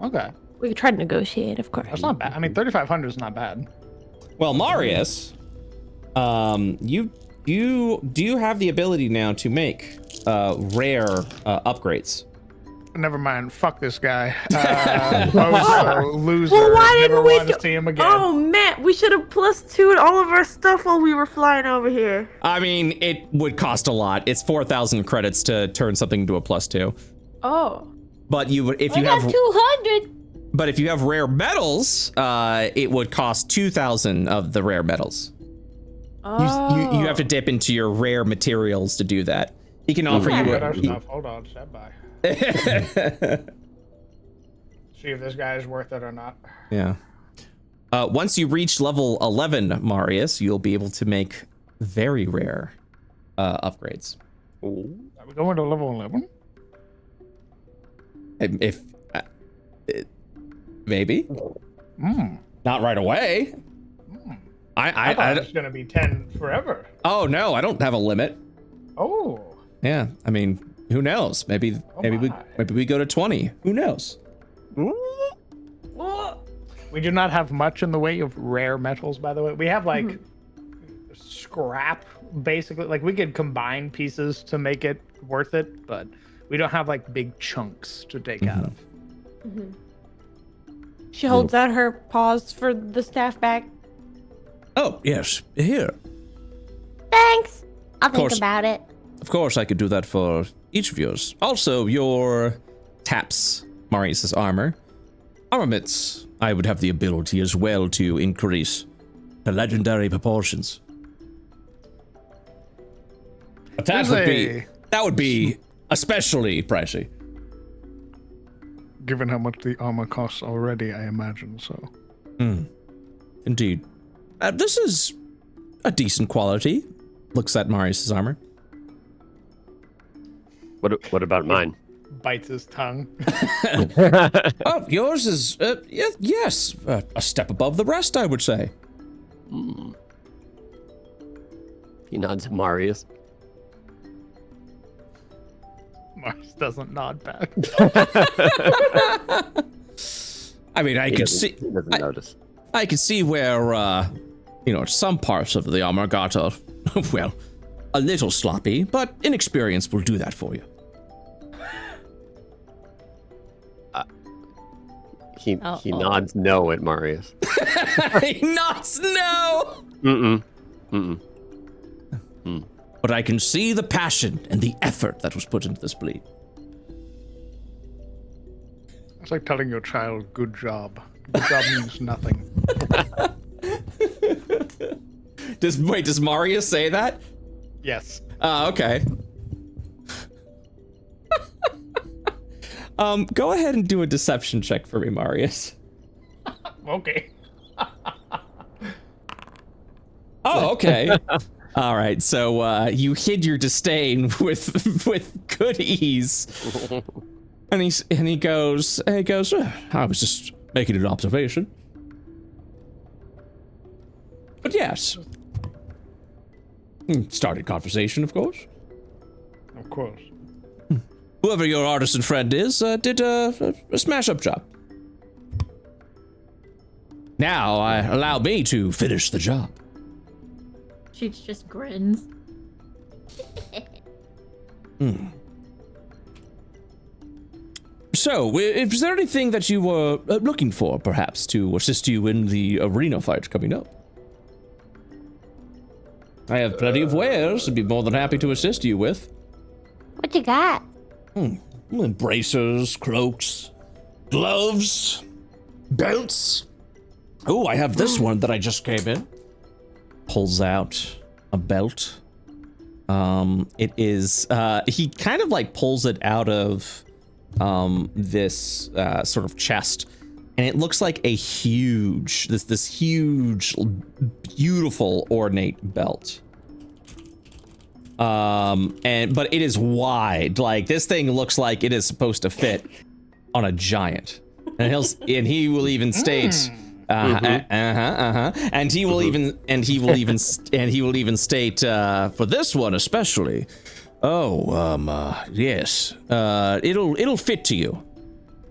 Okay. We could try to negotiate, of course. That's not bad. I mean, 3,500 is not bad. Well, Marius, you have the ability now to make rare upgrades. Never mind. Fuck this guy. Bozo, loser. Well, why didn't Never we want to see him again. Oh, man, we should have +2'd all of our stuff while we were flying over here. I mean, it would cost a lot. It's 4,000 credits to turn something into a +2. Oh. But if you got have 200. But if you have rare metals, it would cost 2,000 of the rare metals. Oh. You have to dip into your rare materials to do that. He can offer you Hold on, stand by. See if this guy is worth it or not. Yeah. Once you reach level 11, Marius, you'll be able to make very rare upgrades. Ooh. Are we going to level 11? Maybe. Not right away. I thought it was going to be 10 forever. Oh no, I don't have a limit. Oh. Yeah, I mean, who knows? Maybe we go to 20. Who knows? We do not have much in the way of rare metals, by the way. We have like scrap, basically. Like we could combine pieces to make it worth it, but we don't have like big chunks to take out of. She holds out her paws for the staff back. Oh, yes. Here. Thanks. I'll think course. about it. Of course, I could do that for each of yours. Also, your taps Marius's armor. Armaments, I would have the ability as well to increase to legendary proportions. But that would be especially pricey. Given how much the armor costs already, I imagine so. Indeed. This is a decent quality. Looks at Marius's armor. What about mine? Bites his tongue. Oh, yours is yes, a step above the rest, I would say. He nods at Marius. Marius doesn't nod back. I mean, I He could doesn't notice. I can see where some parts of the armor got a little sloppy, but inexperience will do that for you. He nods no at Marius. He nods no. But I can see the passion and the effort that was put into this bleed. It's like telling your child, good job. Good job means nothing. Does Marius say that? Yes. Okay. Go ahead and do a deception check for me, Marius. Okay. Oh, okay. All right, so you hid your disdain with good ease. And he goes, I was just making an observation. But yes. Started conversation, of course. Of course. Whoever your artisan friend is, did a smash-up job. Now, allow me to finish the job. She just grins. So, is there anything that you were looking for, perhaps, to assist you in the arena fight coming up? I have plenty of wares I'd be more than happy to assist you with. What you got? Bracers, cloaks, gloves, belts. Oh, I have this one that I just came in. Pulls out a belt. It is, he kind of like pulls it out of this sort of chest, and it looks like a huge, this huge, beautiful, ornate belt. But it is wide. Like, this thing looks like it is supposed to fit on a giant. And he will even state, and he will even state, for this one especially, Yes. It'll fit to you.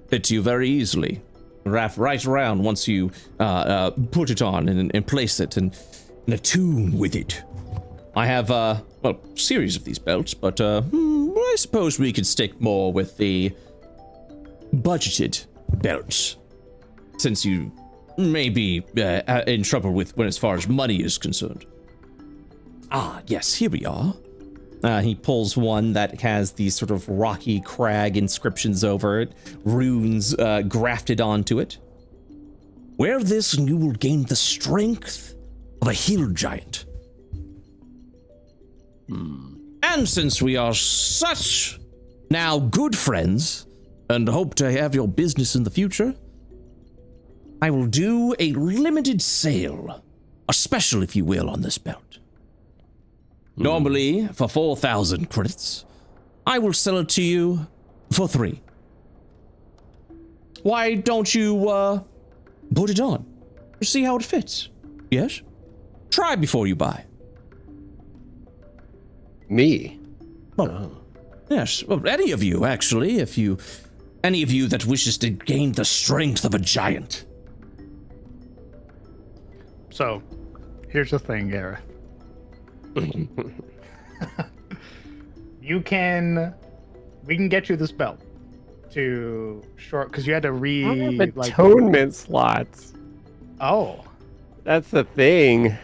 Fit to you very easily. Wrap right around once you put it on and place it and attune with it. I have a series of these belts, but I suppose we could stick more with the budgeted belts, since you may be in trouble with as far as money is concerned. Ah, yes, here we are. He pulls one that has these sort of rocky crag inscriptions over it, runes grafted onto it. Wear this and you will gain the strength of a hill giant. And since we are such now good friends and hope to have your business in the future, I will do a limited sale, a special if you will, on this belt. Normally, for 4,000 credits, I will sell it to you for 3. Why don't you, put it on? See how it fits, yes? Try before you buy. Me? Well, yes, well, any of you, actually, any of you that wishes to gain the strength of a giant. So, here's the thing, Gareth. We can get you this belt to short, because you had to atonement slots. Oh, that's the thing.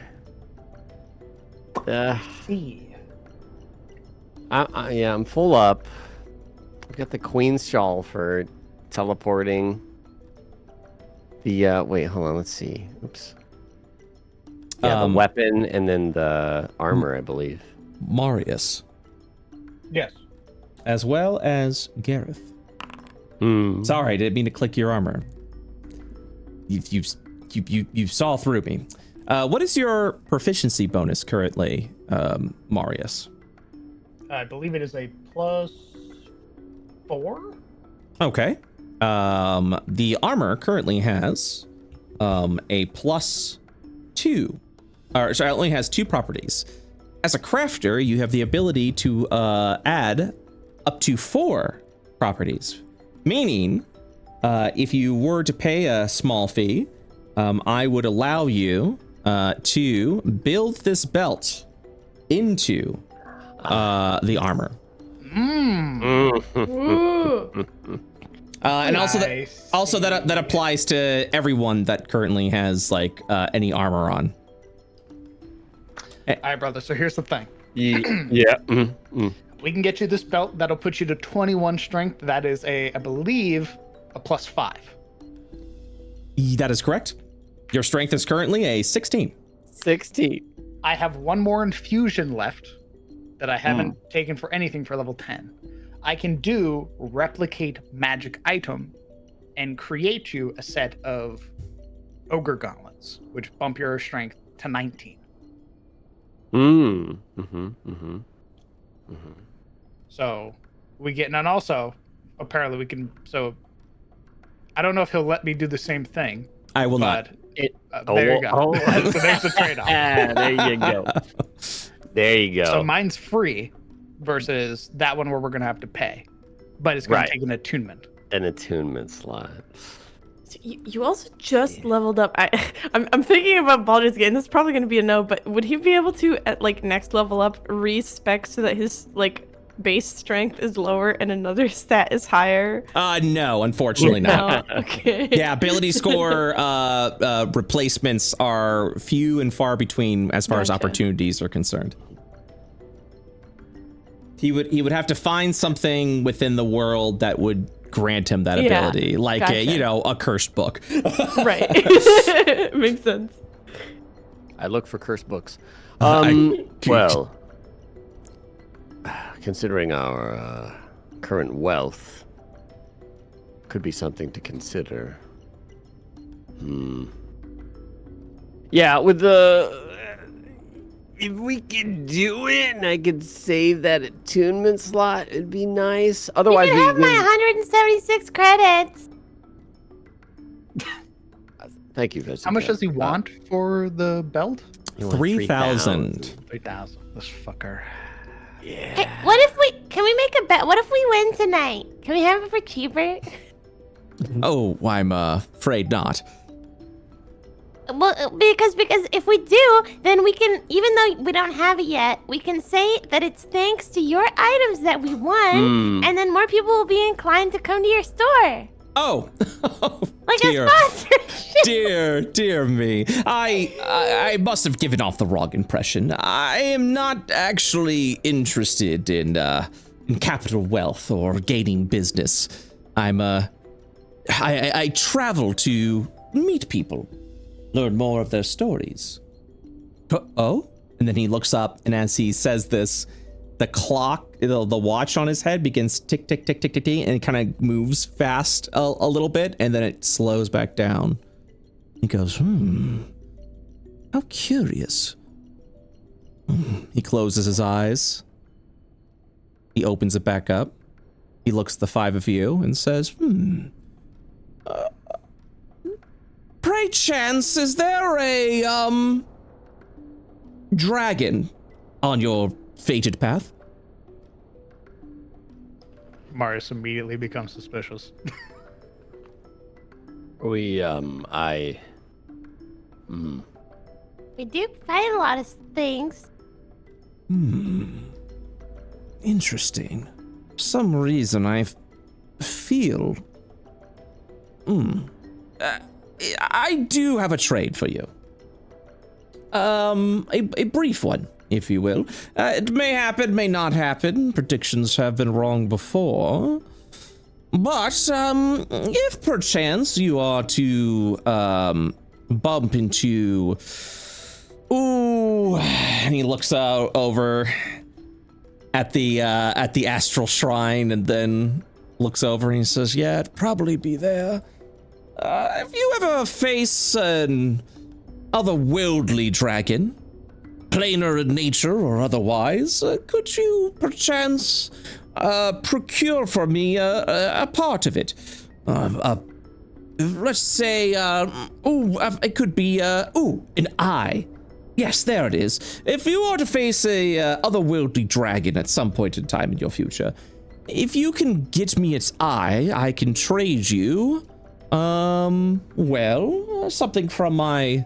I'm full up. I've got the Queen's Shawl for teleporting. The wait, hold on, let's see. Oops. Yeah, the weapon and then the armor, I believe. Marius. Yes. As well as Gareth. Sorry, I didn't mean to click your armor. You saw through me. What is your proficiency bonus currently, Marius? I believe it is a +4. Okay. The armor currently has a +2. So it only has 2 properties. As a crafter, you have the ability to add up to 4 properties. Meaning, if you were to pay a small fee, I would allow you to build this belt into the armor. And also that applies to everyone that currently has like any armor on. All right, brother. So here's the thing. Yeah. We can get you this belt that'll put you to 21 strength. That is I believe, a +5. That is correct. Your strength is currently a 16. 16. I have one more infusion left that I haven't taken for anything for level 10. I can do replicate magic item and create you a set of ogre gauntlets, which bump your strength to 19. So we get, and also apparently we can. So I don't know if he'll let me do the same thing. I will not. There you go. So there's the trade-off. There you go. There you go. So mine's free versus that one where we're gonna have to pay, but it's gonna take an attunement. An attunement slot. You also just leveled up. I'm thinking about Baldur's Gate, and this is probably going to be a no, but would he be able to, at like next level up, respec so that his like base strength is lower and another stat is higher? No, unfortunately not. No? Okay. Yeah, ability score replacements are few and far between as far as opportunities are concerned. He would have to find something within the world that would grant him that ability, like a cursed book. Right. Makes sense. I look for cursed books. Well, considering our current wealth, could be something to consider. Yeah, with the if we could do it and I could save that attunement slot, it'd be nice. Otherwise, you can have my 176 credits. Thank you, Vincent. How much does he want for the belt? 3,000. 3,000. This fucker. Yeah. Hey, can we make a bet? What if we win tonight? Can we have it for cheaper? Oh, I'm afraid not. Well, because if we do, then we can, even though we don't have it yet, we can say that it's thanks to your items that we won, and then more people will be inclined to come to your store. Oh, Like dear, a sponsorship. dear me. I must have given off the wrong impression. I am not actually interested in capital wealth or gaining business. I travel to meet people, learn more of their stories. Oh? And then he looks up, and as he says this, the clock, the watch on his head begins tick, tick, tick, tick, tick, tick, and it kind of moves fast a little bit, and then it slows back down. He goes, how curious. He closes his eyes. He opens it back up. He looks at the five of you and says, pray chance, is there a, dragon on your fated path? Marius immediately becomes suspicious. We do fight a lot of things. Interesting. For some reason I feel... I do have a trade for you. A brief one, if you will. It may happen, may not happen. Predictions have been wrong before. But, if perchance you are to, bump into... Ooh, and he looks out over at the astral shrine and then looks over and he says, yeah, it'd probably be there. If you ever face an otherworldly dragon, planar in nature or otherwise, could you perchance procure for me a part of it? Let's say, it could be, an eye. Yes, there it is. If you are to face a otherworldly dragon at some point in time in your future, if you can get me its eye, I can trade you, something from my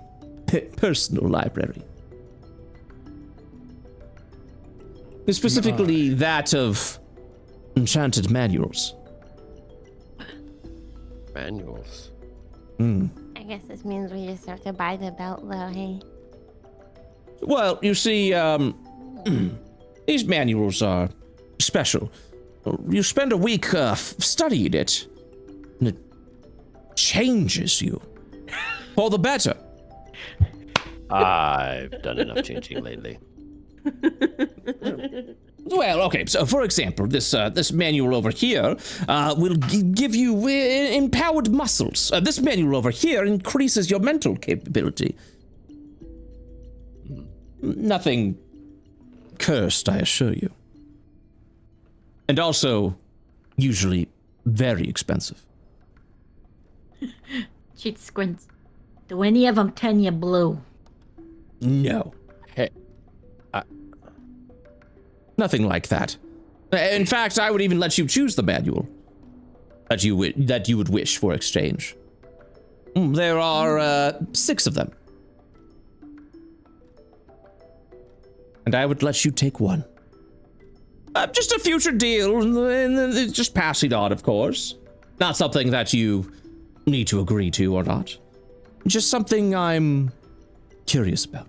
personal library. Specifically that of enchanted manuals. Manuals? I guess this means we just have to buy the belt, though, hey? Well, you see, these manuals are special. You spend a week studying it, and it changes you for the better. I've done enough changing lately. Well, okay, so for example, this manual over here will give you empowered muscles. This manual over here increases your mental capability. Nothing cursed, I assure you. And also, usually very expensive. Cheat squints. Do any of them turn you blue? No. Hey. Nothing like that. In fact, I would even let you choose the manual that you would wish for exchange. There are 6 of them. And I would let you take one. Just a future deal, and just passing on, of course. Not something that you need to agree to or not. Just something I'm curious about.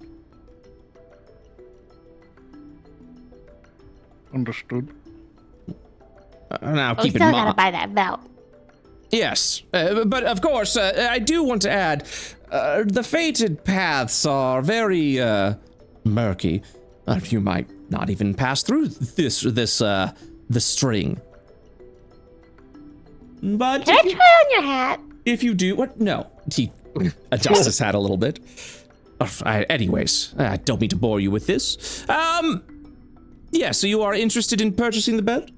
Understood. Now, We keep in still mind. gotta buy that belt. Yes, but of course, I do want to add, the fated paths are very murky. You might not even pass through the string. But Can I try on your hat? if you do, what? No, he adjusts his hat a little bit. Anyways, I don't mean to bore you with this. Yeah, so you are interested in purchasing the belt?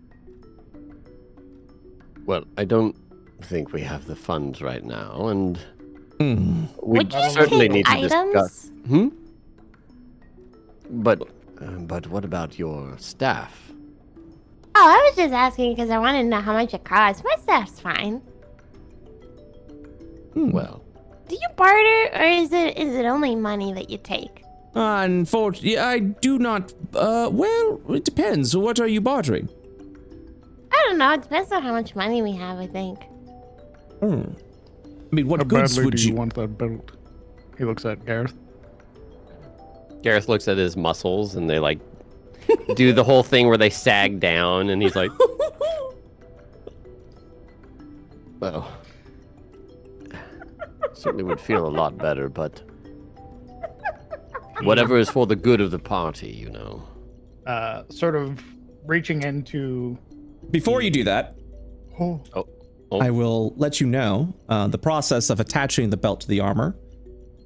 Well, I don't think we have the funds right now, and we Would you certainly take need to items? discuss. But But what about your staff? Oh, I was just asking because I wanted to know how much it costs. My staff's fine. Well, Do you barter, or is it only money that you take? Unfortunately, I do not. Well, it depends. What are you bartering? I don't know. It depends on how much money we have, I think. I mean, what How goods badly would do you want that belt? He looks at Gareth. Gareth looks at his muscles and they like do the whole thing where they sag down and he's like, well, certainly would feel a lot better, but whatever is for the good of the party, you know. Sort of reaching into. Before you do that, Oh. I will let you know the process of attaching the belt to the armor.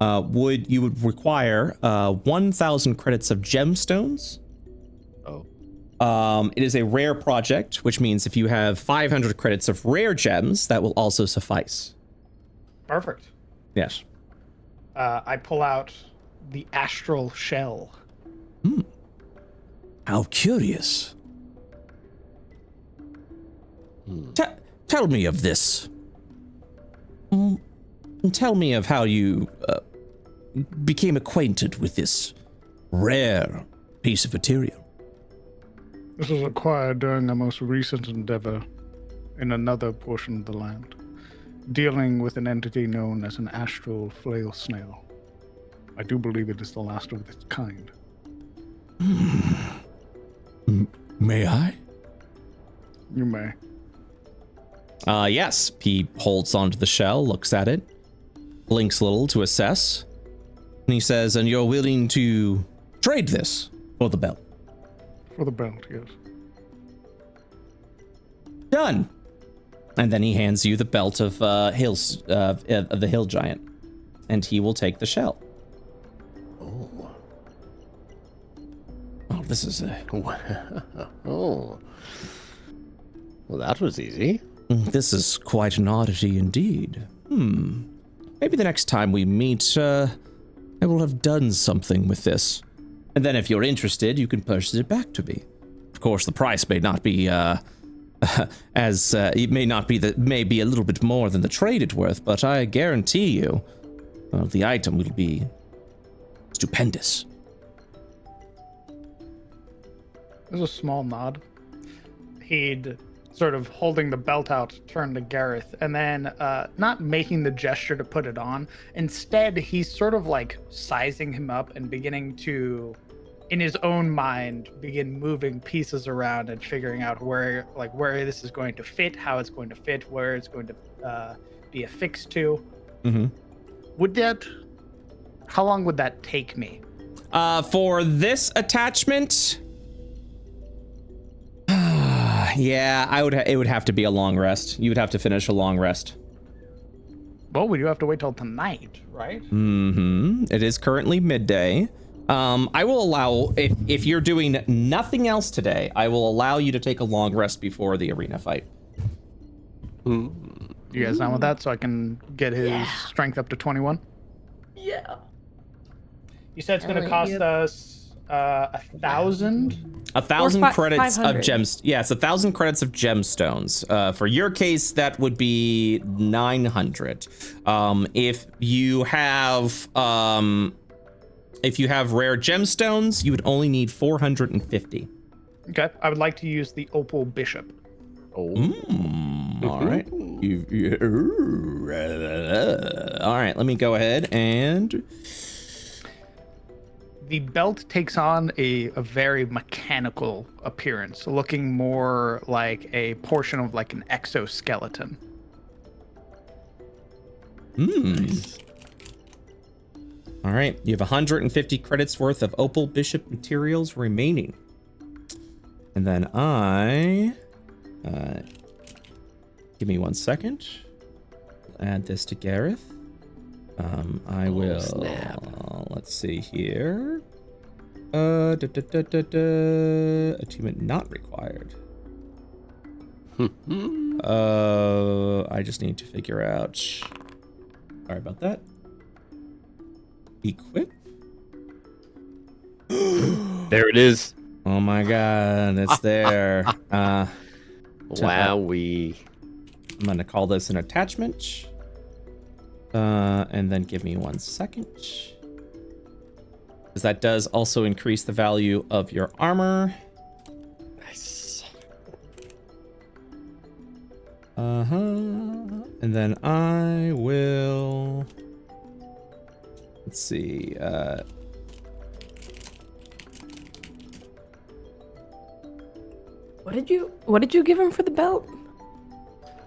You would require 1,000 credits of gemstones. It is a rare project, which means if you have 500 credits of rare gems, that will also suffice. Perfect. Yes. I pull out the astral shell. How curious. Tell me of this. Tell me of how you Became acquainted with this rare piece of material. This was acquired during a most recent endeavor in another portion of the land, dealing with an entity known as an astral flail snail. I do believe it is the last of its kind. May I? You may. Yes. He holds onto the shell, looks at it, blinks a little to assess, and he says, "And you're willing to trade this for the belt?" For the belt, yes. Done. And then he hands you the belt of the hill giant, and he will take the shell. Oh, this is a. Oh. Well, that was easy. This is quite an oddity indeed. Maybe the next time we meet, I will have done something with this. And then if you're interested, you can purchase it back to me. Of course, the price may not be, it may be a little bit more than the trade it's worth, but I guarantee you, the item will be stupendous. There's a small nod. He'd sort of holding the belt out, turn to Gareth, and then not making the gesture to put it on. Instead, he's sort of like sizing him up and beginning to, in his own mind, begin moving pieces around and figuring out where this is going to fit, how it's going to fit, where it's going to be affixed to. Mm-hmm. How long would that take me? For this attachment, yeah, it would have to be a long rest. You would have to finish a long rest. Well, we do have to wait till tonight, right? Mm-hmm. It is currently midday. I will allow, if you're doing nothing else today, I will allow you to take a long rest before the arena fight. You guys down with that, so I can get his strength up to 21? Yeah. You said it's going to cost us 1,000? 1,000 credits 500. of gems. Yes, 1,000 credits of gemstones. For your case, that would be 900. If you have rare gemstones, you would only need 450. Okay, I would like to use the opal bishop. All right. All right, let me go ahead and... The belt takes on a very mechanical appearance, looking more like a portion of like an exoskeleton. Nice. All right, you have 150 credits worth of opal bishop materials remaining. And then give me 1 second. Add this to Gareth. I will. Snap. Let's see here. Attunement not required. I just need to figure out. Sorry about that. Equip. There it is. Oh my god, it's there. Wowee. I'm gonna call this an attachment. And then give me 1 second. Because that does also increase the value of your armor. Nice. And then I will... Let's see. What did you give him for the belt?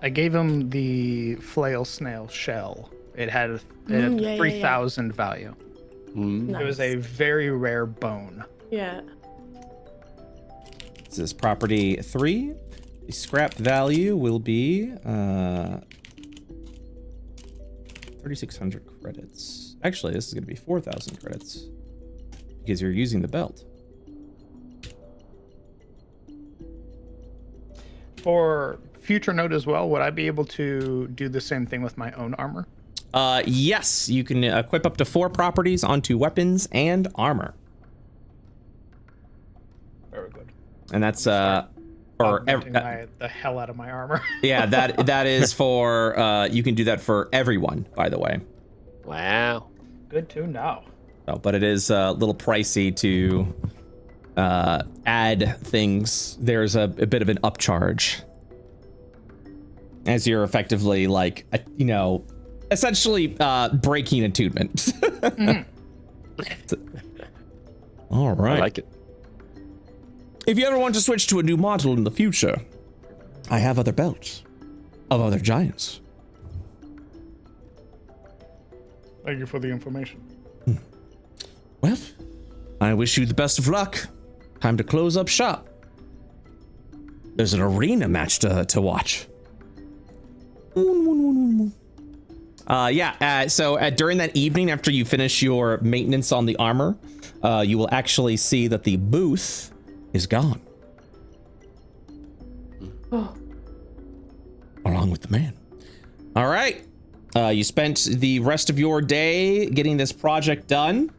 I gave him the flail snail shell. It had 3,000 value. Mm. It was a very rare bone. Yeah. This is property 3. The scrap value will be 3,600 credits. Actually, this is going to be 4,000 credits because you're using the belt. For future note as well, would I be able to do the same thing with my own armor? Yes, you can equip up to 4 properties onto weapons and armor. Very good. And that's for the hell out of my armor. yeah, that is for you can do that for everyone, by the way. Wow. Good to know. So, but it is a little pricey to add things. There's a bit of an upcharge as you're effectively like essentially breaking attunement. Mm-hmm. All right. I like it. If you ever want to switch to a new model in the future, I have other belts of other giants. Thank you for the information. Well, I wish you the best of luck. Time to close up shop. There's an arena match to watch. So during that evening, after you finish your maintenance on the armor, you will actually see that the booth is gone. Oh. Along with the man. All right. You spent the rest of your day getting this project done.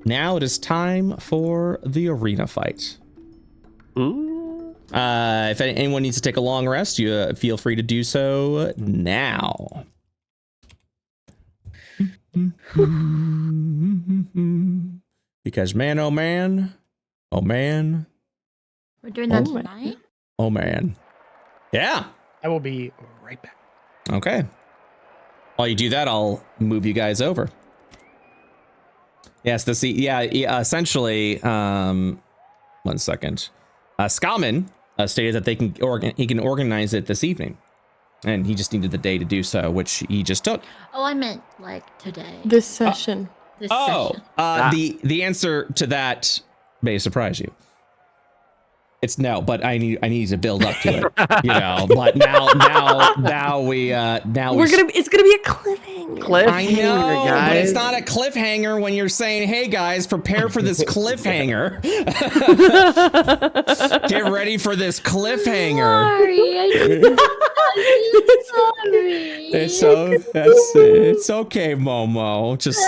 Now it is time for the arena fight. If anyone needs to take a long rest, you feel free to do so now. Because man, oh man, We're doing that Oh, tonight? oh man. Yeah. I will be right back. Okay. While you do that, I'll move you guys over. Yes, essentially, 1 second. Skalman stated that he can organize it this evening. And he just needed the day to do so, which he just took. Oh, I meant like today. This session. This session. The answer to that may surprise you. It's no, but I need to build up to it, But now It's gonna be a cliffhanger. I know, guys. but it's not a cliffhanger when you're saying, "Hey guys, prepare for this cliffhanger. Get ready for this cliffhanger." Sorry. It's okay, Momo. Just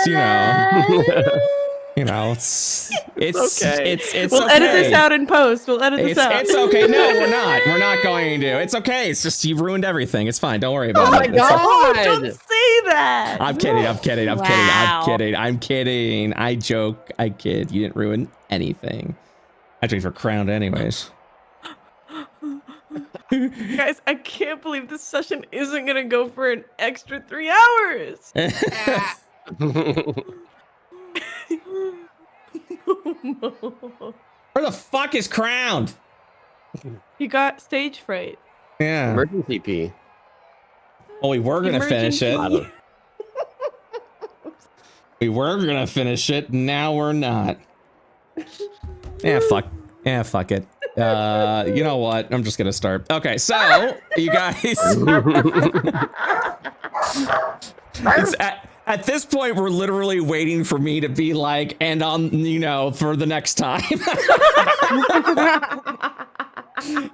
it's okay. We'll edit this out in post. We'll edit this out. It's okay. No, we're not. We're not going to. It's okay. It's just you ruined everything. It's fine. Don't worry about it. Oh my god! Don't say that. I'm kidding. Wow. I'm kidding. I joke. I kid. You didn't ruin anything. Actually, for crowned anyways. Guys, I can't believe this session isn't gonna go for an extra 3 hours. Where the fuck is crowned? You got stage fright. Yeah. Emergency pee. Oh, we were gonna finish it. Emergency. We were gonna finish it. Now we're not. Yeah, fuck it. You know what? I'm just gonna start. Okay, so you guys. It's at this point, we're literally waiting for me to be like, and on, for the next time.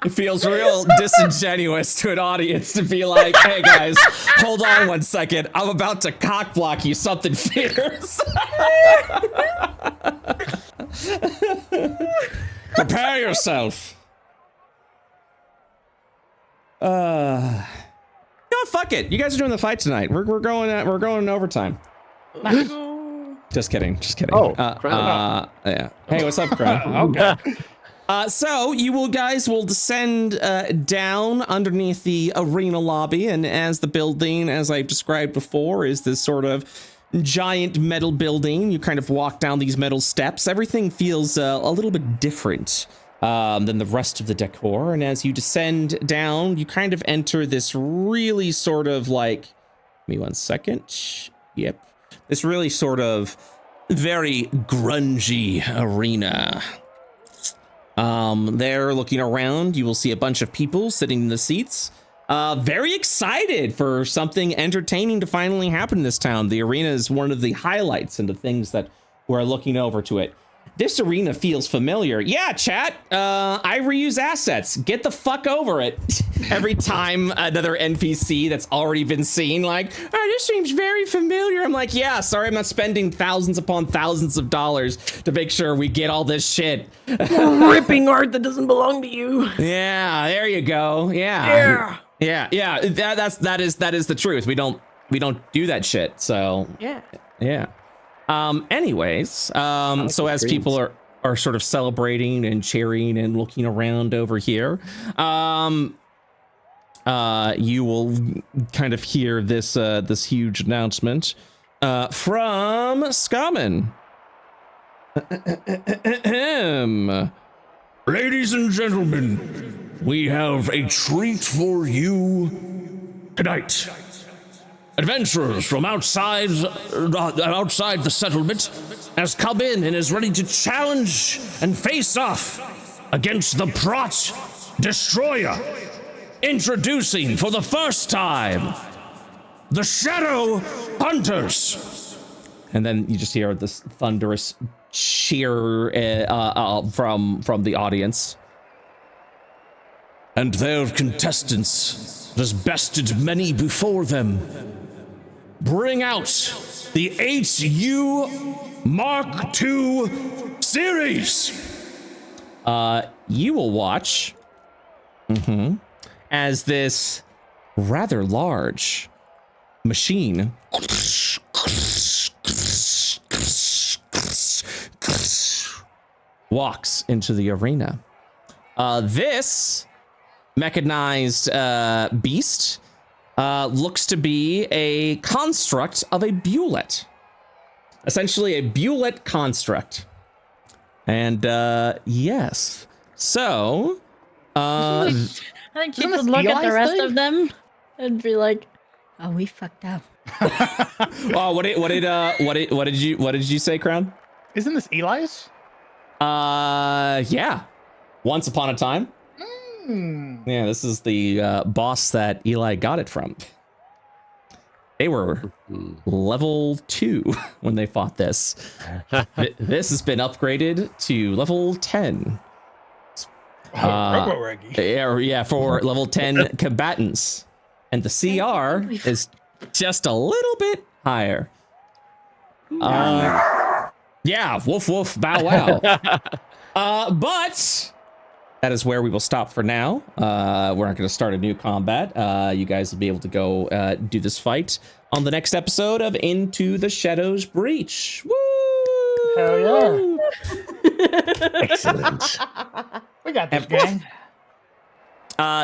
It feels real disingenuous to an audience to be like, hey guys, hold on 1 second. I'm about to cock block you something fierce. Prepare yourself. No, fuck it. You guys are doing the fight tonight. We're going in overtime. Just kidding. Oh, yeah. Hey, what's up, Crown? Okay. So you guys will descend down underneath the arena lobby, and as the building, as I've described before, is this sort of giant metal building. You kind of walk down these metal steps. Everything feels a little bit different than the rest of the decor, and as you descend down, you kind of enter this really sort of like, give me 1 second. Yep. This really sort of very grungy arena. There, looking around, you will see a bunch of people sitting in the seats, very excited for something entertaining to finally happen in this town. The arena is one of the highlights and the things that we're looking over to it. This arena feels familiar. Yeah, chat, I reuse assets. Get the fuck over it. Every time another NPC that's already been seen, like, oh, this seems very familiar. I'm like, yeah, sorry, I'm not spending thousands upon thousands of dollars to make sure we get all this shit. Ripping art that doesn't belong to you. Yeah, there you go. Yeah. That is the truth. We don't do that shit. So yeah. Anyways, so as people are sort of celebrating and cheering and looking around over here, you will kind of hear this this huge announcement from Scammon. Ladies and gentlemen, we have a treat for you tonight. Adventurers from outside the settlement has come in and is ready to challenge and face off against the Prot Destroyer. Introducing for the first time, the Shadow Hunters. And then you just hear this thunderous cheer from the audience. And their contestants has bested many before them. Bring out the HU Mark II series. You will watch as this rather large machine walks into the arena. This mechanized beast looks to be a construct of a bulet. Essentially a bulet construct. And yes. So I think she would look at the rest of them and be like, "Oh, we fucked up." Oh, what did you say, Crown? Isn't this Eli's? Yeah. Once upon a time. Yeah, this is the boss that Eli got it from. They were level 2 when they fought this. This has been upgraded to level 10. Yeah, for level 10 combatants. And the CR is just a little bit higher. Yeah, woof woof, bow wow. But that is where we will stop for now. We're not going to start a new combat. You guys will be able to go do this fight on the next episode of Into the Shadows Breach. Woo! Hell yeah. Excellent. We got this, gang.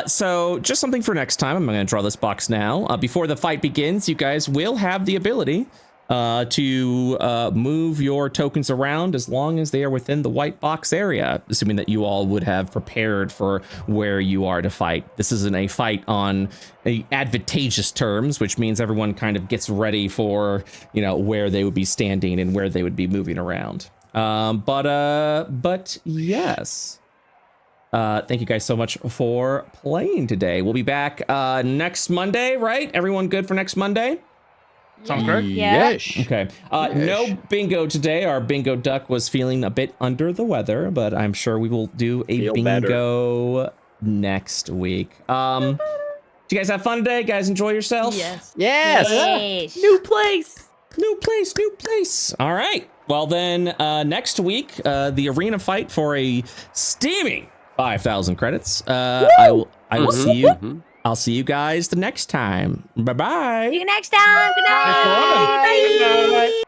So just something for next time. I'm going to draw this box now. Before the fight begins, you guys will have the ability to move your tokens around as long as they are within the white box area, assuming that you all would have prepared for where you are to fight. This isn't a fight on advantageous terms, which means everyone kind of gets ready for, you know, where they would be standing and where they would be moving around. But yes. Thank you guys so much for playing today. We'll be back next Monday, right? Everyone good for next Monday? Sounds great. Yeah. Yes. Okay. No bingo today. Our bingo duck was feeling a bit under the weather, but I'm sure we will do a Feel bingo next week. Did you guys have fun today? Guys, enjoy yourself? Yes. Yes. Yes. New place. New place. All right. Well, then next week, the arena fight for a steaming 5,000 credits. I will see you. I'll see you guys the next time. Bye bye. See you next time. Good night. Bye.